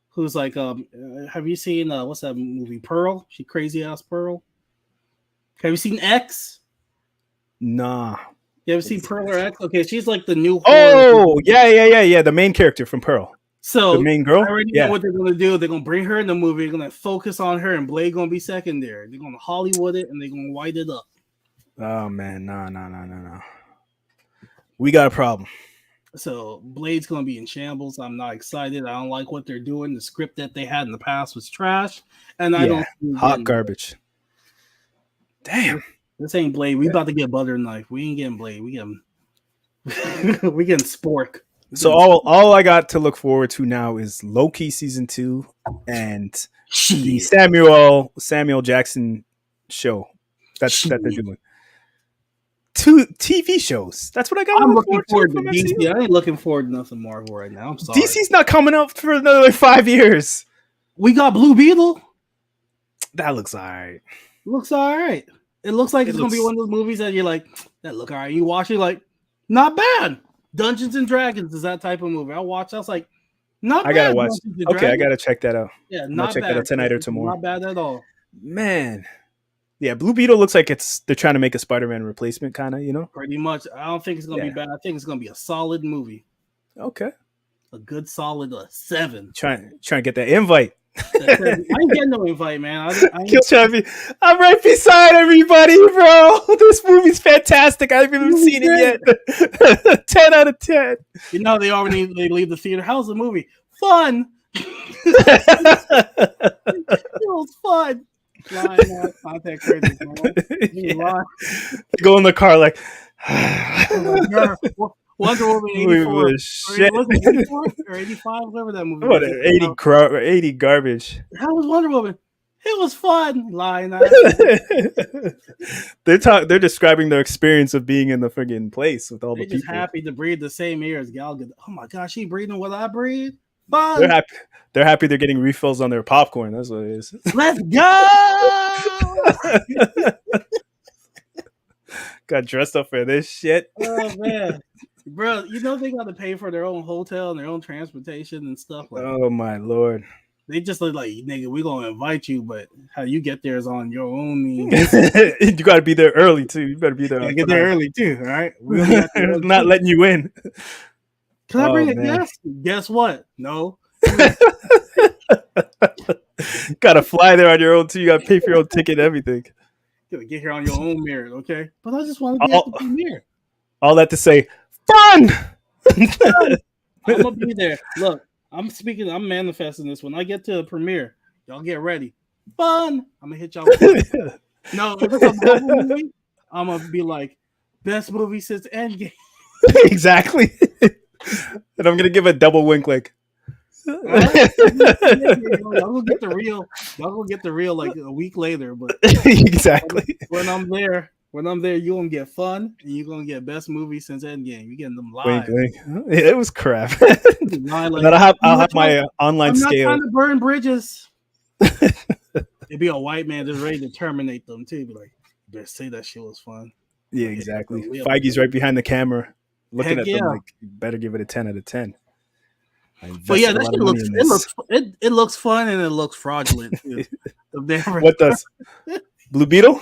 who's like, have you seen what's that movie, Pearl? She crazy ass Pearl. Have you seen X? Nah. You ever seen Pearl or X? Okay, she's like the new. Oh yeah. The main character from Pearl. So the main girl. I already know what they're gonna do. They're gonna bring her in the movie. They're gonna focus on her, and Blade gonna be secondary. They're gonna Hollywood it, and they're gonna white it up. Oh man, no. We got a problem. So Blade's gonna be in shambles. I'm not excited. I don't like what they're doing. The script that they had in the past was trash, and I don't hot garbage. Damn, this ain't Blade. We about to get butter knife. We ain't getting Blade. We getting we getting Spork. So all I got to look forward to now is Loki season 2 and the Samuel Jackson show that they're doing. 2 TV shows. That's what I got. I'm looking forward to DC. I ain't looking forward to nothing Marvel right now. I'm sorry. DC's not coming up for another 5 years. We got Blue Beetle. That looks alright. Looks alright. It looks like it's gonna be one of those movies that you're like, that look alright. You watch it like, not bad. Dungeons and Dragons is that type of movie. I watched. I was like, not bad. I gotta watch. Okay, I gotta check that out. Yeah, not check bad. that out tonight or tomorrow. Not bad at all. Man, yeah, Blue Beetle looks like they're trying to make a Spider-Man replacement, kind of. You know, pretty much. I don't think it's gonna be bad. I think it's gonna be a solid movie. Okay, a good solid 7. Trying to get that invite. I ain't getting no invite, man. I'm right beside everybody, bro. This movie's fantastic. I haven't even seen it yet. 10 out of 10. You know, they leave the theater. How's the movie? Fun. It was fun. They go in the car like. Wonder Woman Movie 84. Or shit. was it 84 or 85? Whatever that movie What was. 80 garbage. How was Wonder Woman? It was fun. Lying ass. They're describing their experience of being in the friggin' place with all They're the just people. happy to breathe the same air as Gal Gadot. Oh my gosh, she breathing what I breathe. They're Fun. happy. They're happy they're getting refills on their popcorn. That's what it is. Let's go. Got dressed up for this shit. Oh man, bro, you know they got to pay for their own hotel and their own transportation and stuff. Like, Oh my lord. they just look like, nigga, we gonna invite you, but how you get there is on your own means. You got to be there early too. You better be there. Yeah, get there early too. All right, we only got there early, Not too. letting you in. Can I bring a man. guest? Guess what? No. Got to fly there on your own too. You got to pay for your own ticket and everything. You gotta get here on your own merit, okay? But I just want to be at the premiere. All that to say, fun. I'm gonna be there. Look, I'm manifesting this. When I get to the premiere, y'all get ready. Fun. I'm gonna hit y'all. No, if it's a Marvel movie, I'm gonna be like, best movie since Endgame. Exactly. And I'm gonna give a double wink, like. Y'all gonna get the real. Y'all gonna get the real like a week later. But Exactly. when I'm there, you gonna get fun, and you're gonna get best movie since Endgame. You're getting them live. Wink, wink. It was crap. Like, I'll have my online I'm not scale. trying to burn bridges. It'd be a white man just ready to terminate them too. Be like, you better say that shit was fun. Yeah, exactly. Feige's right behind the camera, looking Heck at them like, you better give it a 10 out of 10. But yeah, that shit it looks fun and it looks fraudulent too. What does Blue Beetle?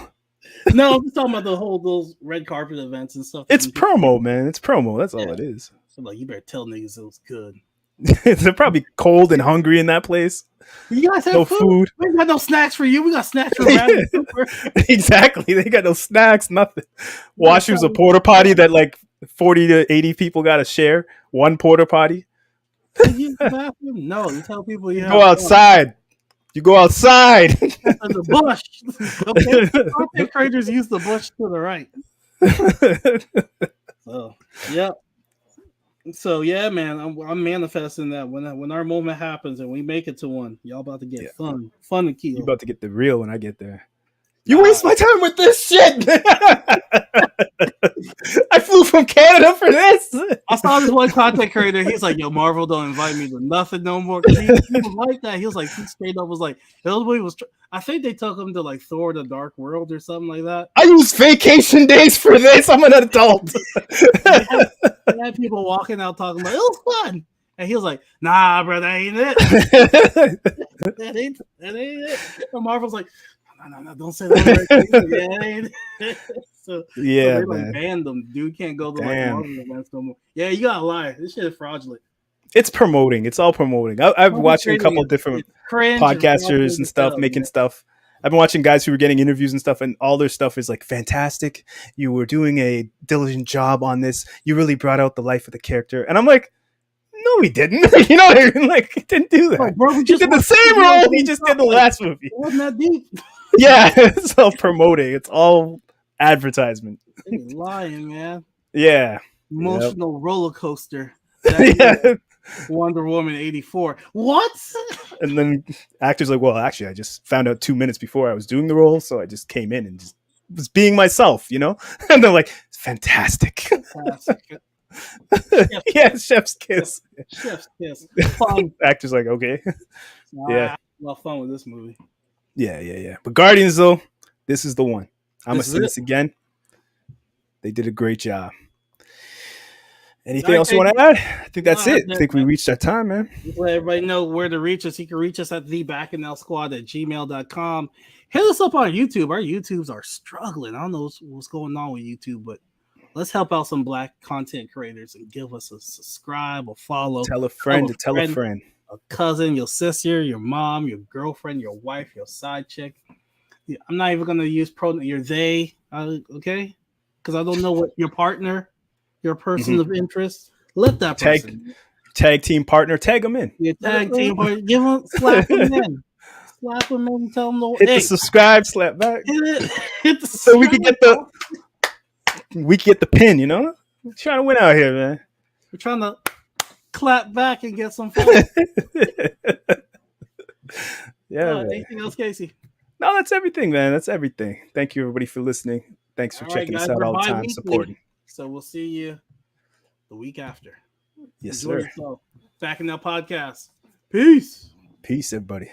No, I'm talking about those red carpet events and stuff. It's promo, man. It's promo. That's all it is. So like, you better tell niggas it was good. They're probably cold and hungry in that place. You guys have no food. We got no snacks for you. We got snacks for Bradley Cooper. Exactly. They got no snacks, nothing. Washrooms, a porta potty that like 40 to 80 people got to share. One porta potty. You use the bathroom? No, you tell people you go outside. You go outside. The bush. Okay, content creators use the bush to the right. So yeah. So yeah, man, I'm manifesting that when our moment happens and we make it to one, y'all about to get fun and kill. You about to get the real when I get there. You waste my time with this shit. I flew from Canada for this. I saw this one content creator. He's like, "Yo, Marvel don't invite me to nothing no more." He was like that. He was like, he straight up was like, I think they took him to like Thor: The Dark World or something like that. I use vacation days for this. I'm an adult. They had people walking out talking about it was fun, and he was like, "Nah, bro, that ain't it. that ain't it." And Marvel's like, No, don't say that. So they like banned them. Dude can't go to like Marvel events no more. Yeah, you gotta lie. This shit is fraudulent. It's promoting. It's all promoting. I've been watching a couple of different podcasters and stuff making stuff. I've been watching guys who were getting interviews and stuff, and all their stuff is like fantastic. You were doing a diligent job on this. You really brought out the life of the character, and I'm like, no, he didn't. You know what I mean? Like, he didn't do that. Bro, he did the same role he just did the last movie. It wasn't that deep. Yeah, it's all promoting. It's all advertisement. He's lying, man. Yeah. Emotional roller coaster. Yeah. Wonder Woman 84. What? And then actors like, well, actually, I just found out 2 minutes before I was doing the role, so I just came in and just was being myself, you know? And they're like, fantastic. Chef's kiss. Chef's kiss. Fun. Actors like, okay. Yeah. A lot of fun with this movie. Yeah. But Guardians, though, this is the one. I'm going to say this again. They did a great job. Anything else you want to add? I think that's it. I think we reached our time, man. Let everybody know where to reach us. You can reach us at thebackanelsquad@gmail.com. Hit us up on YouTube. Our YouTubes are struggling. I don't know what's going on with YouTube, but let's help out some Black content creators and give us a subscribe, a follow. Tell a friend to tell a friend. A cousin, your sister, your mom, your girlfriend, your wife, your side chick. I'm not even going to use your they, okay? Because I don't know what your partner, your person of interest. Let that person. Tag team partner, tag them in. Your tag team partner, slap them in. Slap them in, tell them hit the subscribe, slap back. Hit the so we can get the pin, you know? I'm trying to win out here, man. We're trying to clap back and get some fun. Yeah. Anything else, Casey? No, that's everything, man. That's everything. Thank you, everybody, for listening. Thanks for All right, checking us guys. out We're all the time, bi-weekly, supporting. so we'll see you the week after. Yes, Enjoy sir. yourself. Back in that podcast. Peace. Peace, everybody.